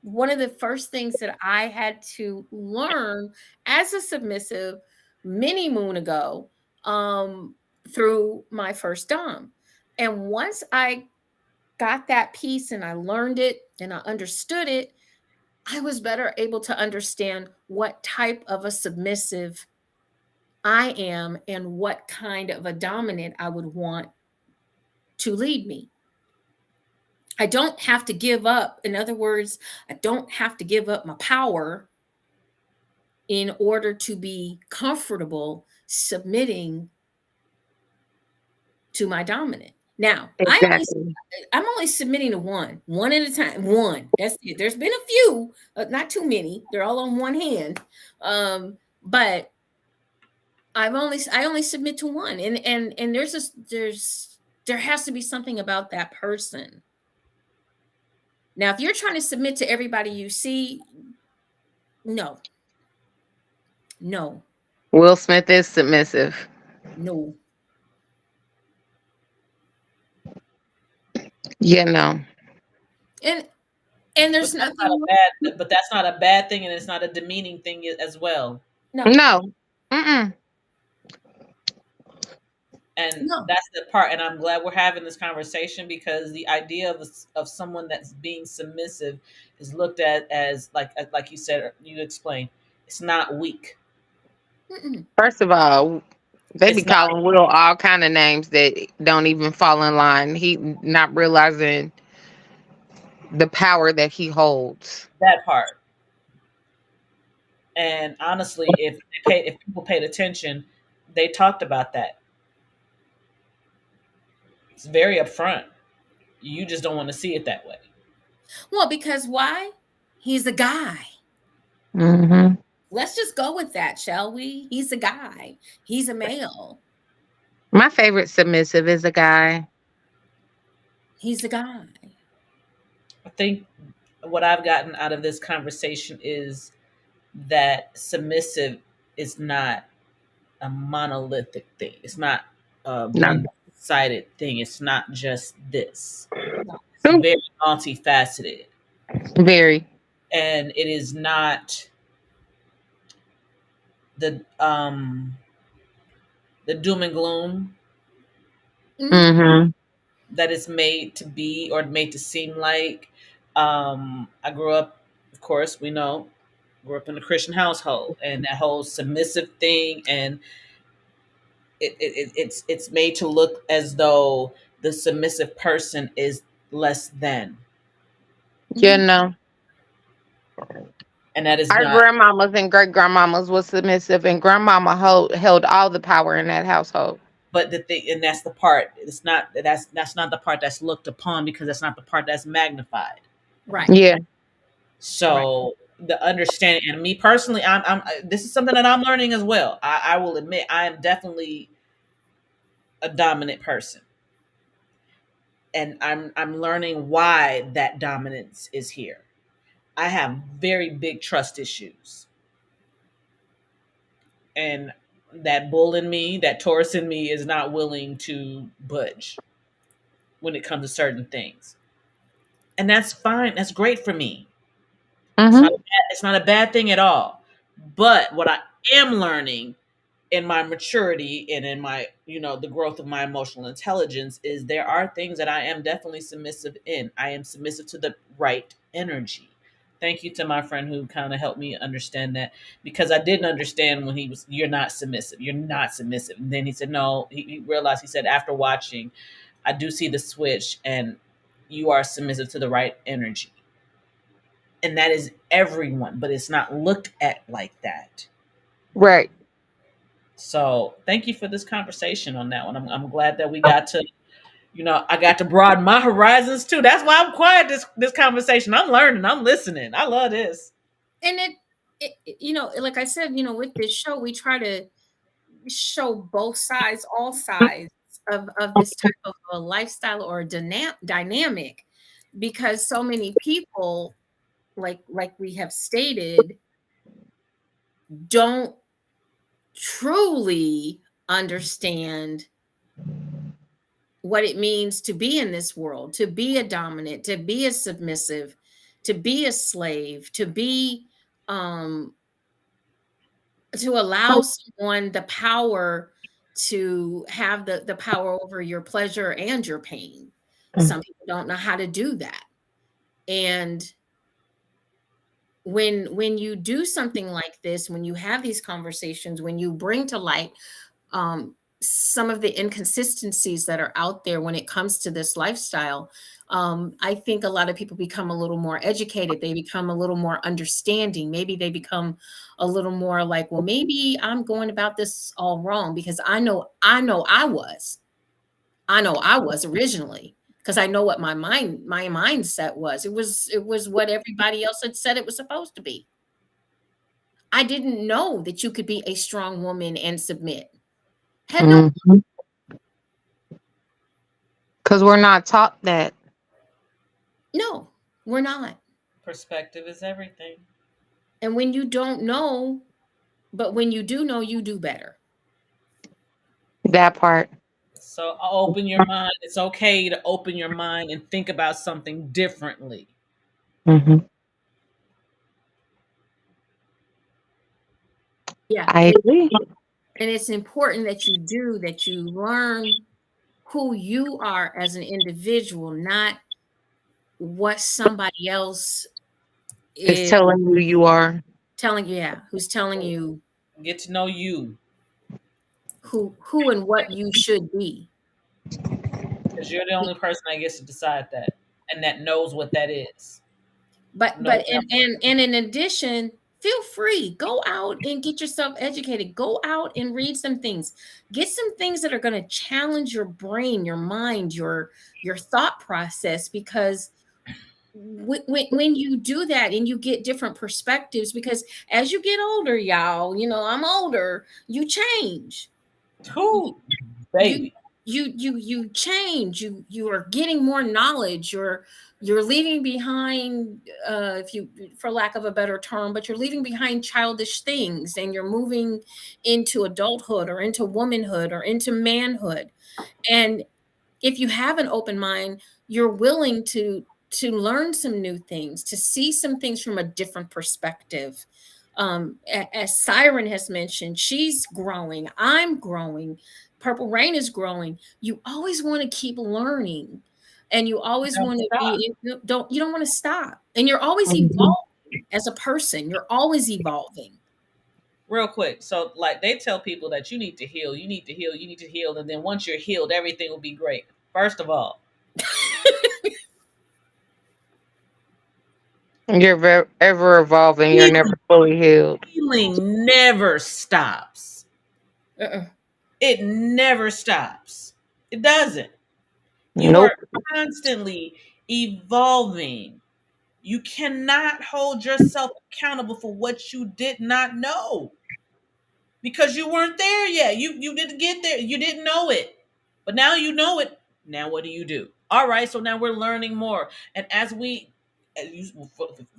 one of the first things that I had to learn as a submissive many moon ago, um, through my first dom. And once I got that piece and I learned it and I understood it, I was better able to understand what type of a submissive I am and what kind of a dominant I would want to lead me. I don't have to give up. In other words, I don't have to give up my power in order to be comfortable submitting to my dominant. Now, Exactly. I'm only submitting to one at a time. One. That's it. There's been a few, not too many. They're all on one hand. But I only submit to one. And there has to be something about that person. Now, if you're trying to submit to everybody you see, no, no, Will Smith is submissive. no. You know. And and But there's that's not a nothing. bad. But that's not a bad thing, and it's not a demeaning thing as well. No, No. Mm-mm. And no. that's the part. And I'm glad we're having this conversation because the idea of someone that's being submissive is looked at as like you said, you explained, it's not weak. Mm-mm. First of all, they be It's not calling Will all kind of names that don't even fall in line. He not realizing the power that he holds. that part. And honestly, if people paid attention, they talked about that. It's very upfront. You just don't want to see it that way. Well, because why? He's a guy. Hmm. Let's just go with that, shall we? He's a guy. He's a male. My favorite submissive is a guy. He's a guy. I think what I've gotten out of this conversation is that submissive is not a monolithic thing. It's not a No. one sided thing. It's not just this. No. It's very multifaceted. Very. And it is not the the doom and gloom Mhm. Hmm. that it's made to be or made to seem like. I grew up, of course, we know, grew up in a Christian household, and that whole submissive thing, and it's made to look as though the submissive person is less than, You Mhm. know, and that is our not. grandmamas and great grandmamas was submissive, and grandmama held all the power in that household. But the thing, and that's the part. It's not that's not the part that's looked upon because that's not the part that's magnified. Right. Yeah. Right. So the understanding, and me personally, this is something that I'm learning as well. I will admit I am definitely a dominant person, and I'm learning why that dominance is here. I have very big trust issues, and that bull in me, that Taurus in me, is not willing to budge when it comes to certain things, and that's fine. That's great for me. Hmm. It's not a bad thing at all. But what I am learning in my maturity and in my, the growth of my emotional intelligence is there are things that I am definitely submissive in. I am submissive to the right energy. Thank you to my friend who kind of helped me understand that, because I didn't understand when he was, you're not submissive. You're not submissive. And then he said, no, he realized, he said, after watching, I do see the switch and you are submissive to the right energy. And that is everyone, but it's not looked at like that. Right. So thank you for this conversation on that one. I'm glad that we got to, I got to broaden my horizons too. That's why I'm quiet this conversation. I'm learning. I'm listening. I love this. And like I said, with this show, we try to show both sides, all sides of this type of a lifestyle or a dynamic, because so many people, like we have stated, don't truly understand what it means to be in this world, to be a dominant, to be a submissive, to be a slave, to be to allow someone the power to have the power over your pleasure and your pain. Some people don't know how to do that. And when you do something like this, when you have these conversations, when you bring to light some of the inconsistencies that are out there when it comes to this lifestyle, I think a lot of people become a little more educated. They become a little more understanding. Maybe they become a little more like, well, maybe I'm going about this all wrong, because I know I was originally, because I know what my mindset was. It was what everybody else had said it was supposed to be. I didn't know that you could be a strong woman and submit. Had no. Because we're not taught that. No, we're not. Perspective is everything. And when you don't know, but when you do know, you do better. That part. So open your mind. It's okay to open your mind and think about something differently. Mm-hmm. Yeah. I agree. And it's important that you do, that you learn who you are as an individual, not what somebody else It's is telling you are. telling you. Yeah, who's telling you Get to know you, who and what you should be. because you're the only person that gets to decide that, and that knows what that is. But No, and in addition, feel free, go out and get yourself educated. Go out and read some things. Get some things that are going to challenge your brain, your mind, your thought process, because when you do that and you get different perspectives, because as you get older, y'all, I'm older, you change. who, you baby? you change. You are getting more knowledge. You're leaving behind, if you for lack of a better term, but you're leaving behind childish things, and you're moving into adulthood or into womanhood or into manhood. And if you have an open mind, you're willing to learn some new things, to see some things from a different perspective. As Siren has mentioned, she's growing. I'm growing. Purple Rain is growing. You always want to keep learning, and you always Don't want to stop. be. You don't want to stop, and you're always Mm-hmm. evolving as a person. You're always evolving. Real quick. So, like, they tell people that you need to heal, you need to heal, you need to heal, and then once you're healed, everything will be great. First of all, You're ever evolving. You're never healing, fully healed. healing never stops. Uh-uh. It never stops. It doesn't. You Nope. are constantly evolving. You cannot hold yourself accountable for what you did not know, because you weren't there yet. You didn't get there. You didn't know it. But now you know it. Now what do? All right, so now we're learning more. And as you, if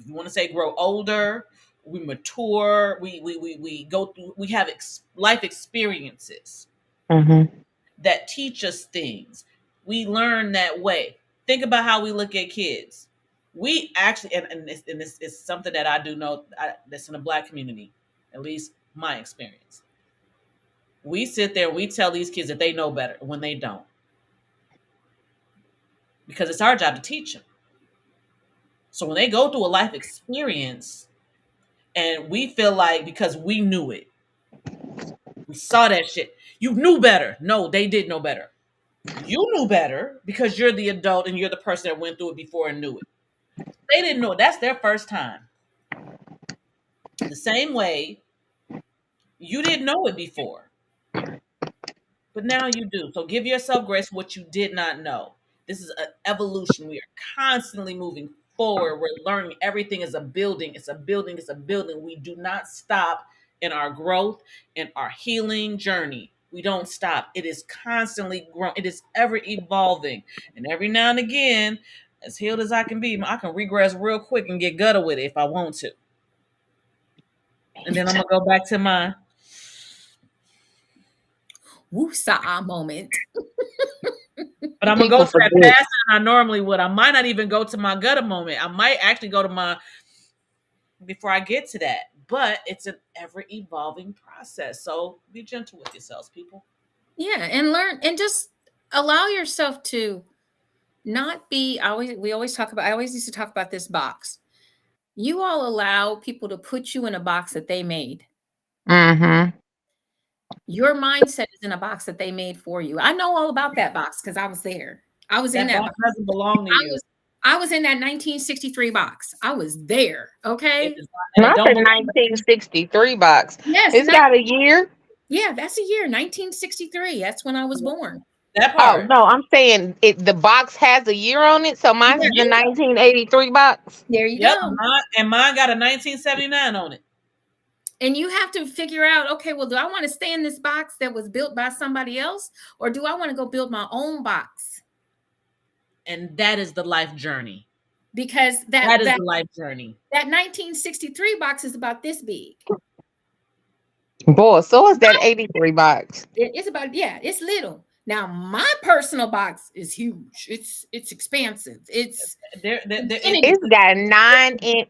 you want to say grow older, we mature, we go through, we have life experiences Mm-hmm. that teach us things. We learn that way. Think about how we look at kids. We actually, and this is something that I do know, that's in the Black community, at least my experience. We sit there and we tell these kids that they know better when they don't, because it's our job to teach them. So when they go through a life experience and we feel like because we knew it, we saw that shit, you knew better. No, they did know better. You knew better because you're the adult and you're the person that went through it before and knew it. They didn't know it. That's their first time. The same way you didn't know it before, but now you do. So give yourself grace for what you did not know. This is an evolution. We are constantly moving forward. We're learning. Everything is a building. It's a building. It's a building. We do not stop in our growth, in our healing journey. We don't stop. It is constantly growing. It is ever evolving. And every now and again, as healed as I can be, I can regress real quick and get gutted with it if I want to. And then I'm gonna go back to my woo-saw moment. But I'm gonna go People to that forget. faster than I normally would. I might not even go to my gutter moment. I might actually go to my before I get to that. But it's an ever evolving process. So be gentle with yourselves, people. Yeah, and learn and just allow yourself to not be I always used to talk about this box. You all allow people to put you in a box that they made. Mm-hmm. Your mindset is in a box that they made for you. I know all about that box because I was there. I was in That that box box. doesn't belong to I you. was I was in that 1963 box. I was there. It Okay. is not, and it Not don't the belong. 1963 box. Yes, It's got a year. yeah, that's a year, 1963. That's when I was born. That Oh part. no, I'm saying it. The box has a year on it, so mine Yeah, is the 1983 box. there you Yep, go. mine got a 1979 on it. And you have to figure out, okay, well, do I want to stay in this box that was built by somebody else, or do I want to go build my own box? And that is the life journey. Because That is the life journey. that 1963 box is about this big. Boy, so is that 83 box. It's about, yeah, it's little. Now my personal box is huge. It's expansive. It's infinity. It's got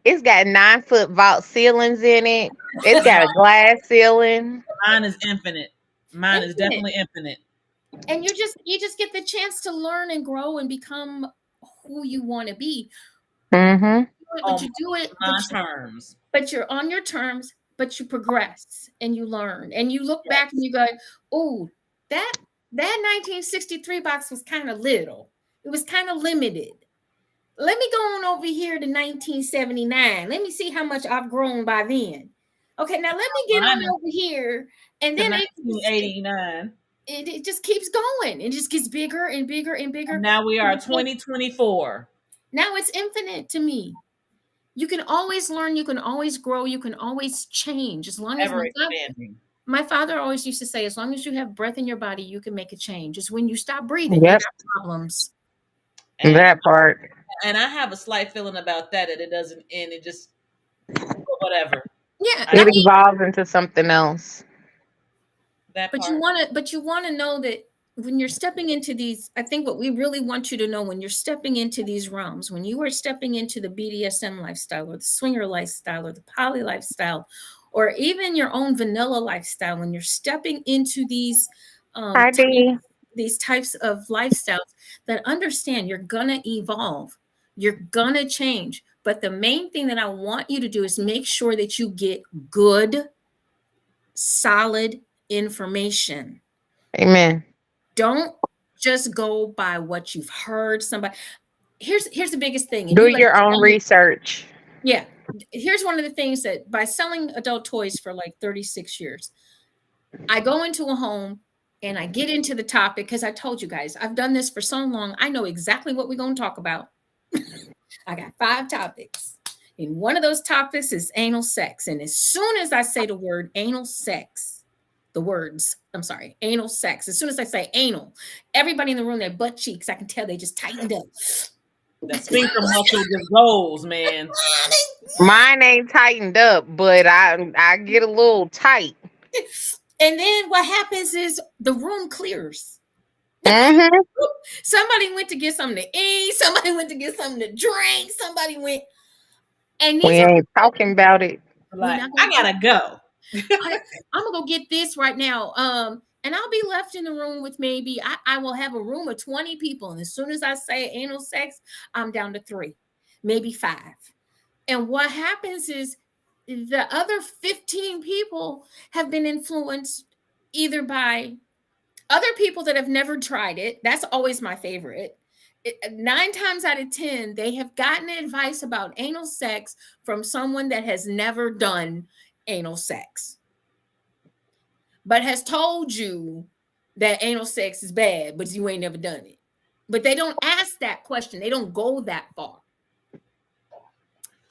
it's got 9-foot vault ceilings in it. It's got a glass ceiling. mine is infinite. Mine is Infinite. definitely infinite. And you just get the chance to learn and grow and become who you want to be. Mm-hmm. But you do it, my terms. but you're on your terms, but you progress and you learn and you look back and you go, oh, that 1963 box was kind of little. It was kind of limited. Let me go on over here to 1979. Let me see how much I've grown by then. Okay, now let me get on over here. And then 1989. It just keeps going. It just gets bigger and bigger and bigger. And now we are 2024. Now it's infinite to me. You can always learn, you can always grow, you can always change. As long as Ever expanding. my father always used to say, as long as you have breath in your body, you can make a change. It's when you stop breathing, you got problems. And that part. And I have a slight feeling about that it doesn't end. It just whatever. Yeah. It evolves into something else. That but part. you want to know that when you're stepping into these, I think what we really want you to know when you're stepping into these realms, when you are stepping into the BDSM lifestyle or the swinger lifestyle or the poly lifestyle, or even your own vanilla lifestyle, when you're stepping into these types of lifestyles, that understand you're gonna evolve, you're gonna change. But the main thing that I want you to do is make sure that you get good, solid information. Amen. Don't just go by what you've heard somebody. Here's the biggest thing. Do your own research. Yeah. Here's one of the things that by selling adult toys for like 36 years, I go into a home and I get into the topic because I told you guys, I've done this for so long. I know exactly what we're going to talk about. I got 5 topics. And one of those topics is anal sex. And as soon as I say the word anal sex, anal sex. As soon as I say anal, everybody in the room, their butt cheeks, I can tell they just tightened up. The sphincter muscle just goes, man. Mine ain't tightened up, but I get a little tight. And then what happens is the room clears. Mm-hmm. Somebody went to get something to eat. Somebody went to get something to drink. Somebody went. And we ain't talking about it. Like, I gotta go. I'm gonna go get this right now. And I'll be left in the room with maybe I will have a room of 20 people. And as soon as I say anal sex, I'm down to 3, maybe 5. And what happens is the other 15 people have been influenced either by other people that have never tried it. That's always my favorite. 9 times out of 10, they have gotten advice about anal sex from someone that has never done anal sex, but has told you that anal sex is bad, but you ain't never done it. But they don't ask that question. They don't go that far.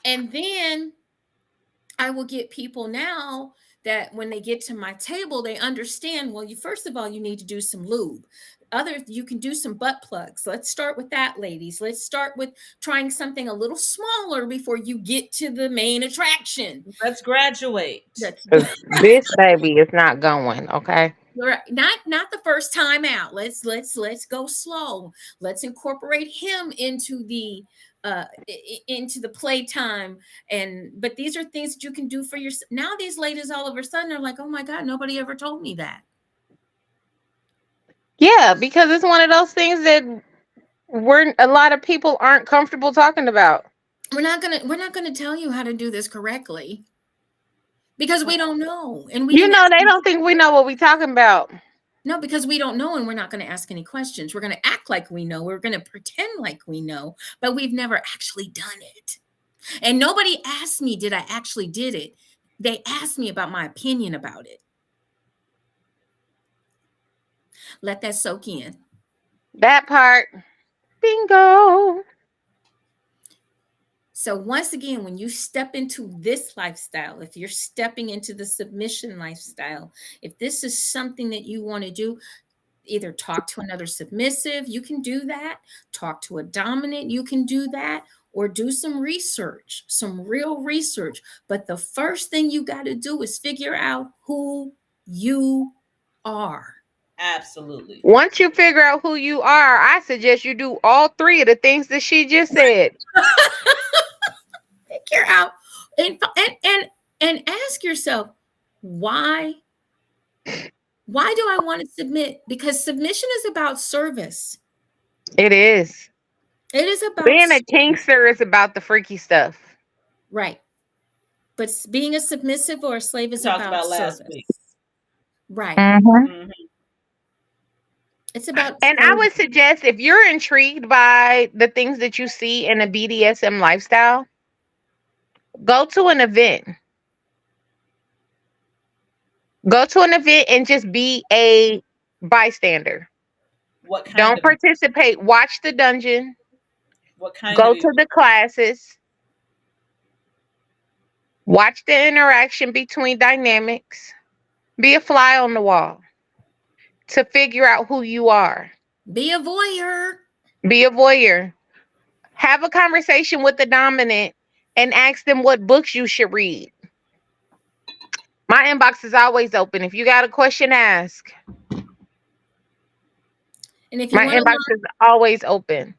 And then I will get people now that when they get to my table, they understand, well, first of all, you need to do some lube. You can do some butt plugs. Let's start with that, ladies. Let's start with trying something a little smaller before you get to the main attraction. Let's graduate. This baby is not going, okay? Not the first time out. Let's go slow. Let's incorporate him into the playtime. And but these are things that you can do for yourself. Now these ladies all of a sudden are like, oh my God, nobody ever told me that. Yeah, because it's one of those things that a lot of people aren't comfortable talking about. We're not gonna tell you how to do this correctly because we don't know. And we You didn't know, they don't think we know what we talking about. No, because we don't know and we're not going to ask any questions. We're going to act like we know. We're going to pretend like we know, but we've never actually done it. And nobody asked me, did I actually did it? They asked me about my opinion about it. Let that soak in. That part. Bingo. So once again, when you step into this lifestyle, if you're stepping into the submission lifestyle, if this is something that you want to do, either talk to another submissive, you can do that. Talk to a dominant, you can do that. Or do some research, some real research. But the first thing you got to do is figure out who you are. Absolutely. Once you figure out who you are, I suggest you do all three of the things that she just said. Figure out and ask yourself, why do I want to submit? Because submission is about service. It is. It is about Being a kinkster is about the freaky stuff. Right. But being a submissive or a slave is Talked about last service. week. Right. Mm-hmm. It's about And I would suggest if you're intrigued by the things that you see in a BDSM lifestyle, go to an event. Go to an event and just be a bystander. What kind Don't of participate. Watch the dungeon. what kind Go of to the classes. Watch the interaction between dynamics. Be a fly on the wall to figure out who you are. be a voyeur. Be a voyeur. Have a conversation with the dominant and ask them what books you should read. My inbox is always open. If you got a question, ask. And if you My want to inbox is always open.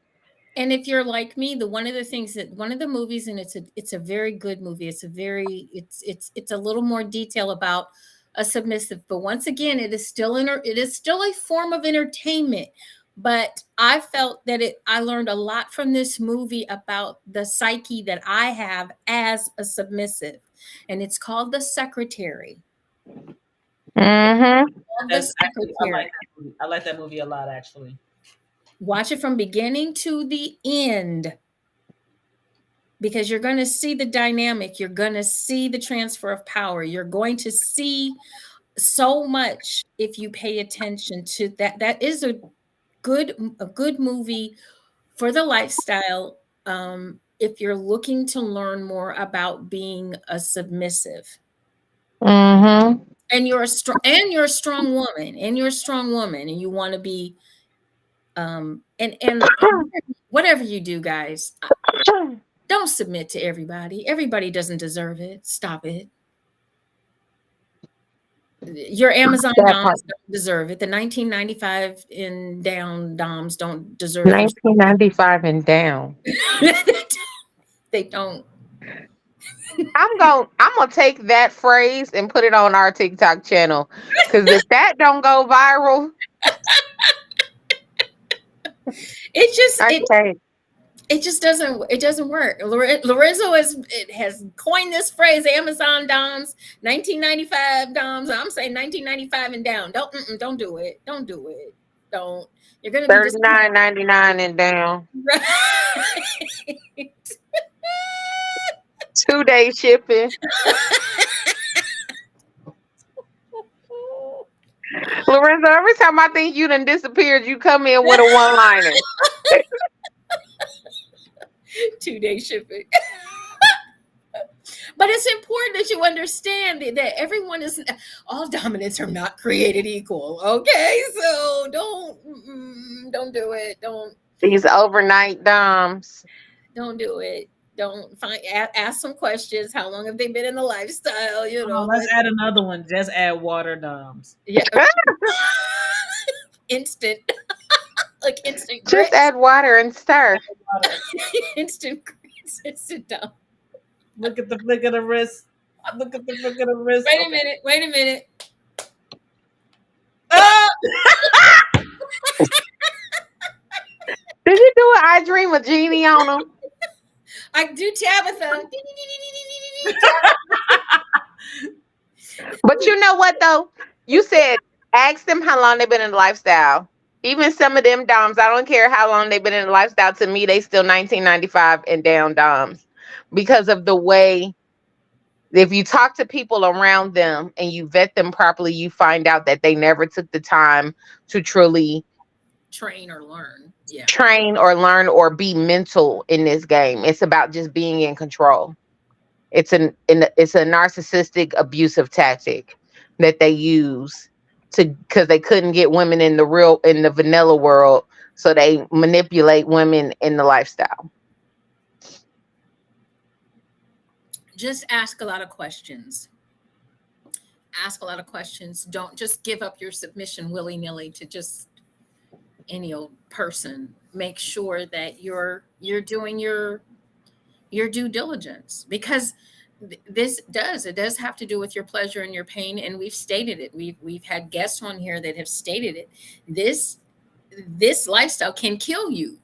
And if you're like me, one of the movies, and it's a very good movie. It's a little more detail about a submissive, but once again, it is still a form of entertainment. But I felt that I learned a lot from this movie about the psyche that I have as a submissive, and it's called The Secretary. Mm-hmm. I like that movie a lot, actually. Watch it from beginning to the end, because you're going to see the dynamic. You're going to see the transfer of power. You're going to see so much if you pay attention to that. That is a good movie for the lifestyle. If you're looking to learn more about being a submissive, Mm-hmm. and you're a strong woman, and you want to be, and whatever you do, guys, don't submit to everybody. Everybody doesn't deserve it. Stop it. Your Amazon doms don't deserve it. The 1995 and down doms don't deserve 1995 and down. They don't. I'm gonna take that phrase and put it on our TikTok channel. Because if that don't go viral, it just doesn't work. Lorenzo has coined this phrase, Amazon doms, 1995 doms. I'm saying 1995 and down. Don't do it. Don't do it. Don't. You're gonna be $39.99 and down. Right. 2-day shipping. Lorenzo, every time I think you done disappeared, you come in with a one-liner. 2-day shipping. But it's important that you understand that all dominants are not created equal. Okay, so don't do it. These overnight doms. Don't do it. Don't ask some questions. How long have they been in the lifestyle? Oh, let's add another one. Just add water doms. Yeah. Instant, like instant Just grits. add water and stir. Water. Instant grits. Sit down. Look at the flick of the wrist. Look at the flick of the wrist. Wait a minute. Wait a minute. Oh! Did you do an I Dream of Genie on them? I do Tabitha. But you know what though? You said ask them how long they've been in the lifestyle. Even some of them doms, I don't care how long they've been in the lifestyle. To me, they still 1995 and down doms because of the way. If you talk to people around them and you vet them properly, you find out that they never took the time to truly Train or learn. Yeah. train or learn or be mental in this game. It's about just being in control. It's a narcissistic abusive tactic that they use to because they couldn't get women in the vanilla world, so they manipulate women in the lifestyle. Just ask a lot of questions. Ask a lot of questions. Don't just give up your submission willy-nilly to just any old person. Make sure that you're doing your due diligence, because it does have to do with your pleasure and your pain, and we've stated it. We've had guests on here that have stated it. This lifestyle can kill you.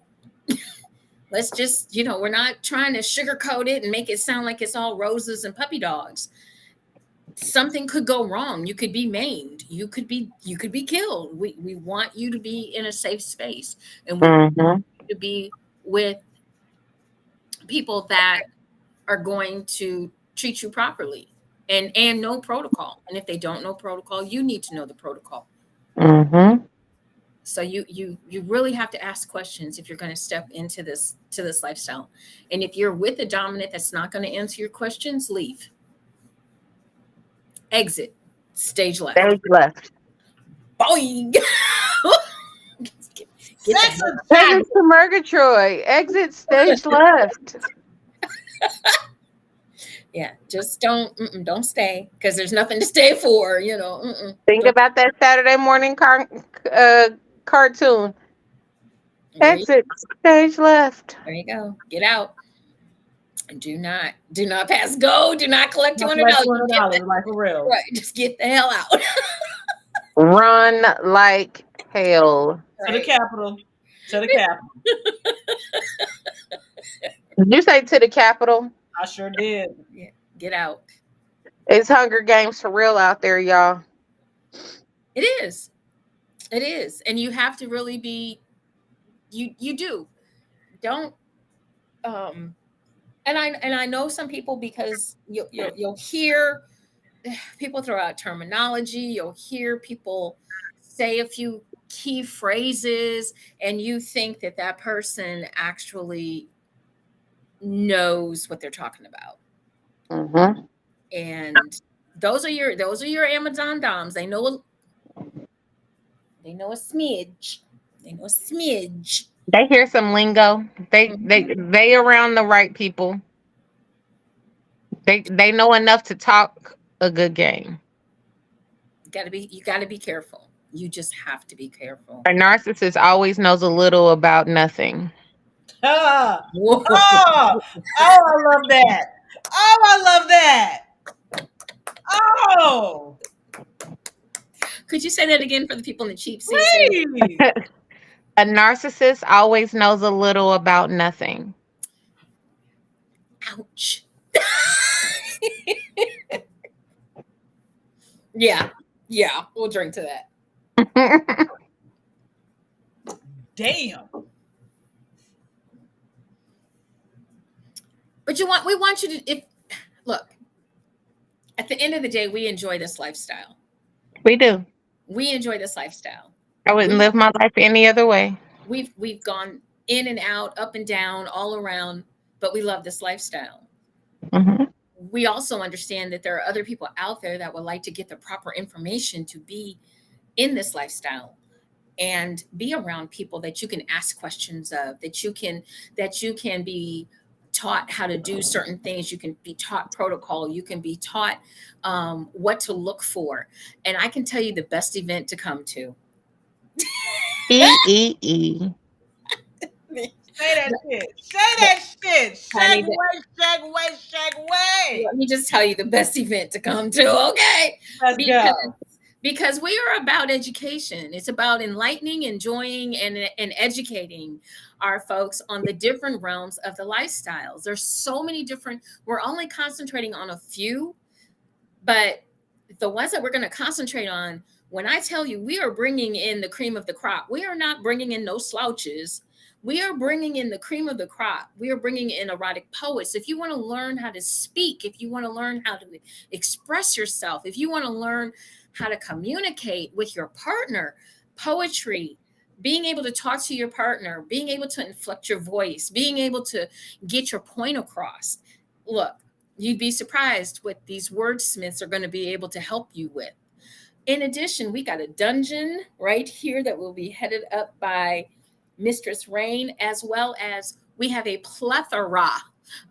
Let's just, we're not trying to sugarcoat it and make it sound like it's all roses and puppy dogs. Something could go wrong. You could be maimed. You could be killed. We want you to be in a safe space, and we want you to be with people that are going to treat you properly and know protocol. And if they don't know protocol, you need to know the protocol. Mm-hmm. So you really have to ask questions if you're going to step into this lifestyle. And if you're with a dominant that's not going to answer your questions, leave. Exit. Stage left. Stage left. Boing. Exit to Murgatroyd. Exit stage left. Yeah, just don't stay, because there's nothing to stay for. Think about that Saturday morning cartoon. Exit stage left. There you go. Get out. And do not pass go. Do not collect $200. Like for real. Right. Just get the hell out. Run like hell. To the Capitol. To the Capitol. Did you say to the Capitol? I sure did. Yeah. Get out. It's Hunger Games for real out there, y'all. It is. It is. And you have to really be, you do. Don't, and I know some people, because you'll hear people throw out terminology, you'll hear people say a few key phrases, and you think that person actually knows what they're talking about. Mm-hmm. And those are your Amazon doms. They know a smidge. They know a smidge. They hear some lingo. They around the right people. They know enough to talk a good game. You gotta be careful. You just have to be careful. A narcissist always knows a little about nothing. Ah, I love that. Oh, I love that. Oh. Could you say that again for the people in the cheap seats? Please. A narcissist always knows a little about nothing. Ouch. Yeah, we'll drink to that. Damn. But we want you to, look, at the end of the day, we enjoy this lifestyle. We do. We enjoy this lifestyle. I wouldn't live my life any other way. We've gone in and out, up and down, all around, but we love this lifestyle. Mm-hmm. We also understand that there are other people out there that would like to get the proper information to be in this lifestyle and be around people that you can ask questions of, that you can be taught how to do certain things. You can be taught protocol. You can be taught what to look for. And I can tell you the best event to come to. E. Say that shit. Say that shit. Honey, Segue. let me just tell you the best event to come to, okay? Let's Because go. we are about education. It's about enlightening, enjoying, and educating our folks on the different realms of the lifestyles. There's so many different, we're only concentrating on a few, but the ones that we're going to concentrate on, when I tell you we are bringing in the cream of the crop, we are not bringing in no slouches. We are bringing in the cream of the crop. We are bringing in erotic poets. If you want to learn how to speak, if you want to learn how to express yourself, if you want to learn how to communicate with your partner, poetry, being able to talk to your partner, being able to inflect your voice, being able to get your point across. Look, you'd be surprised what these wordsmiths are going to be able to help you with. In addition, we got a dungeon right here that will be headed up by Mistress Rain, as well as we have a plethora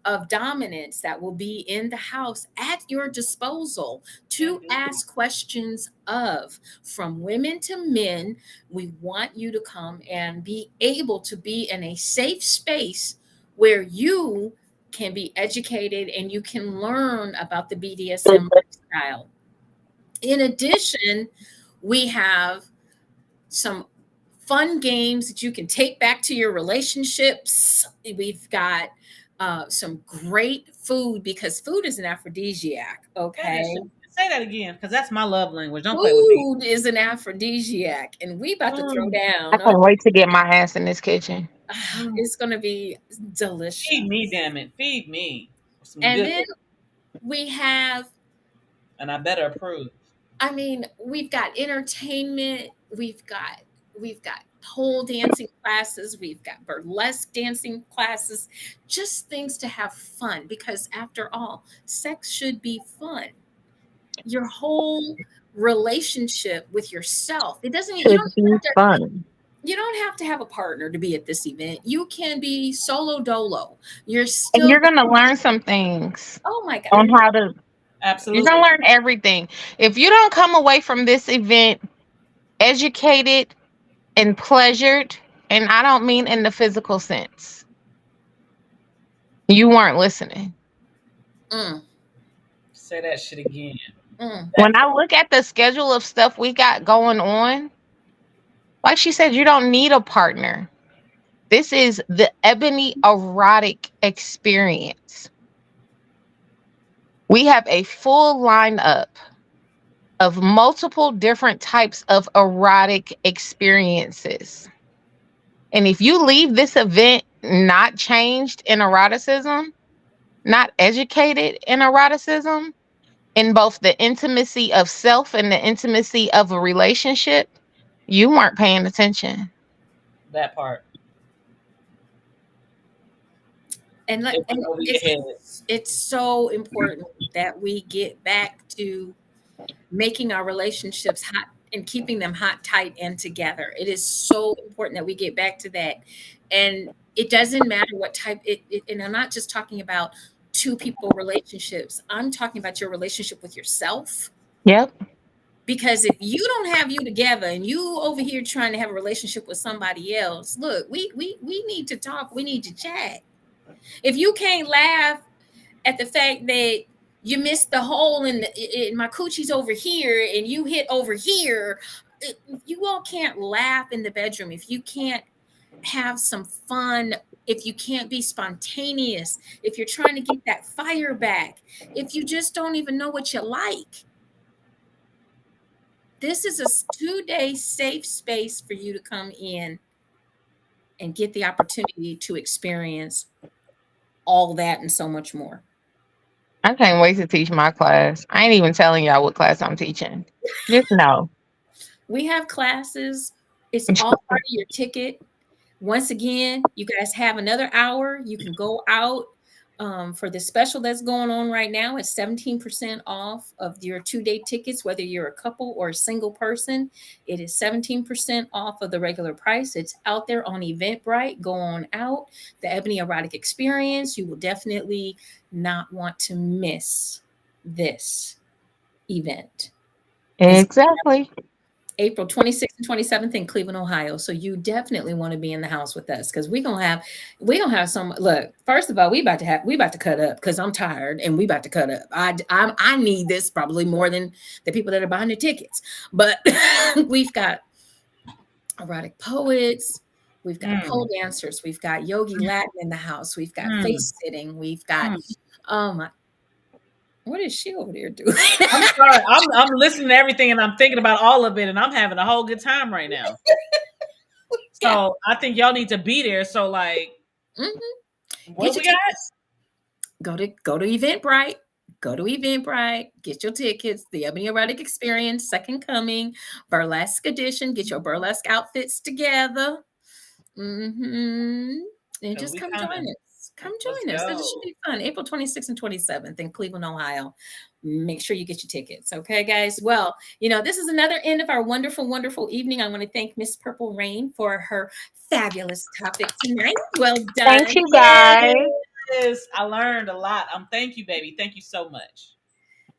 of dominants that will be in the house at your disposal to ask questions of, from women to men. We want you to come and be able to be in a safe space where you can be educated and you can learn about the BDSM lifestyle. In addition, we have some fun games that you can take back to your relationships. We've got some great food, because food is an aphrodisiac. Okay. Say that again, because that's my love language. Don't play with me. Food is an aphrodisiac, and we about to throw Mm. I down. can't wait to get my ass in this kitchen. It's going to be delicious. Feed me, damn it. Feed me. Some And good then we have, and I better approve. I mean, we've got entertainment, we've got pole dancing classes, we've got burlesque dancing classes, just things to have fun, because after all, sex should be fun. Your whole relationship with yourself. It doesn't you Should don't be have to, fun. you don't have to have a partner to be at this event. You can be solo dolo. You're And still, you're gonna learn some things oh my god. on how to. You're Absolutely. gonna learn everything. If you don't come away from this event educated and pleasured, and I don't mean in the physical sense, you weren't listening. Mm, Say that shit again. mm. When I look at the schedule of stuff we got going on, like she said, you don't need a partner. This is the Ebony Erotic experience. We have a full lineup of multiple different types of erotic experiences. And if you leave this event not changed in eroticism, not educated in eroticism, in both the intimacy of self and the intimacy of a relationship, you weren't paying attention. That part. And It went over your head. it's so important that we get back to making our relationships hot and keeping them hot, tight, and together. It is so important that we get back to that. And it doesn't matter what type and I'm not just talking about two people relationships. I'm talking about your relationship with yourself. Yep. Because if you don't have you together and you over here trying to have a relationship with somebody else, look, we need to talk. We need to chat. If you can't laugh at the fact that you missed the hole in my coochie's over here and you hit over here, you all can't laugh in the bedroom. If you can't have some fun, if you can't be spontaneous, if you're trying to get that fire back, if you just don't even know what you like, this is a 2-day safe space for you to come in and get the opportunity to experience all that and so much more. I can't wait to teach my class. I ain't even telling y'all what class I'm teaching. Just know. We have classes. It's all part of your ticket. Once again, you guys have another hour. You can go out. for the special that's going on right now. It's 17% off of your 2-day tickets, whether you're a couple or a single person. It is 17% off of the regular price. It's out there on Eventbrite. Go on out. The Ebony Erotic Experience. You will definitely not want to miss this event. Exactly. April 26th and 27th in Cleveland, Ohio. So you definitely want to be in the house with us because we gonna have some. Look, first of all, we about to cut up because I'm tired and we about to cut up. I need this probably more than the people that are buying the tickets. But we've got erotic poets, we've got pole dancers, we've got yogi Latin in the house, we've got face sitting, we've got what is she over there doing? I'm sorry. I'm listening to everything and I'm thinking about all of it and I'm having a whole good time right now. So I think y'all need to be there. So like, what we got? Go to Eventbrite. Go to Eventbrite. Get your tickets. The Ebony Erotic Experience, Second Coming, Burlesque Edition. Get your burlesque outfits together. And just come join us. Come join us. It should be fun. April 26th and 27th in Cleveland, Ohio. Make sure you get your tickets. Okay, guys? Well, this is another end of our wonderful, wonderful evening. I want to thank Miss Purple Rain for her fabulous topic tonight. Well done. Thank you, guys. Yes, I learned a lot. Thank you, baby. Thank you so much.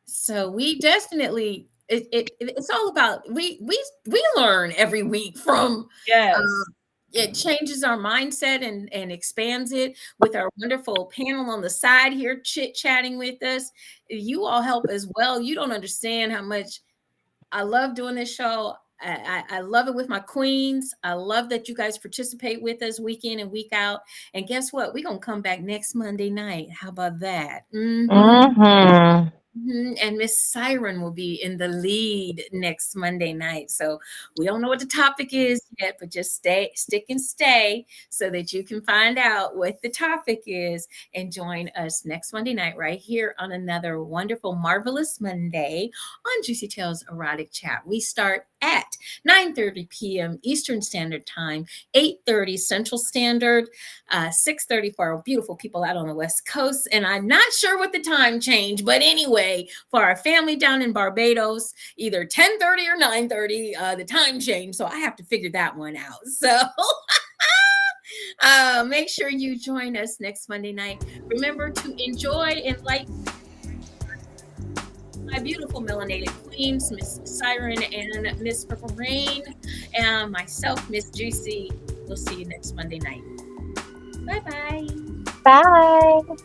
So we definitely it's all about we learn every week from it changes our mindset and expands it with our wonderful panel on the side here chit-chatting with us. You all help as well. You don't understand how much I love doing this show. I love it with my queens. I love that you guys participate with us week in and week out. And guess what? We're going to come back next Monday night. How about that? And Miss Siren will be in the lead next Monday night. So we don't know what the topic is yet, but just stick and stay so that you can find out what the topic is and join us next Monday night right here on another wonderful, marvelous Monday on Juicy Tales Erotic Chat. We start at 9:30 p.m. Eastern Standard Time, 8:30 Central Standard, 6:30 for our beautiful people out on the West Coast. And I'm not sure what the time change, but anyway, for our family down in Barbados, either 10:30 or 9:30, the time change. So I have to figure that one out. So make sure you join us next Monday night. Remember to enjoy and like my beautiful melanated queens, Miss Siren and Miss Purple Rain, and myself, Miss JewCee. We'll see you next Monday night. Bye-bye. Bye.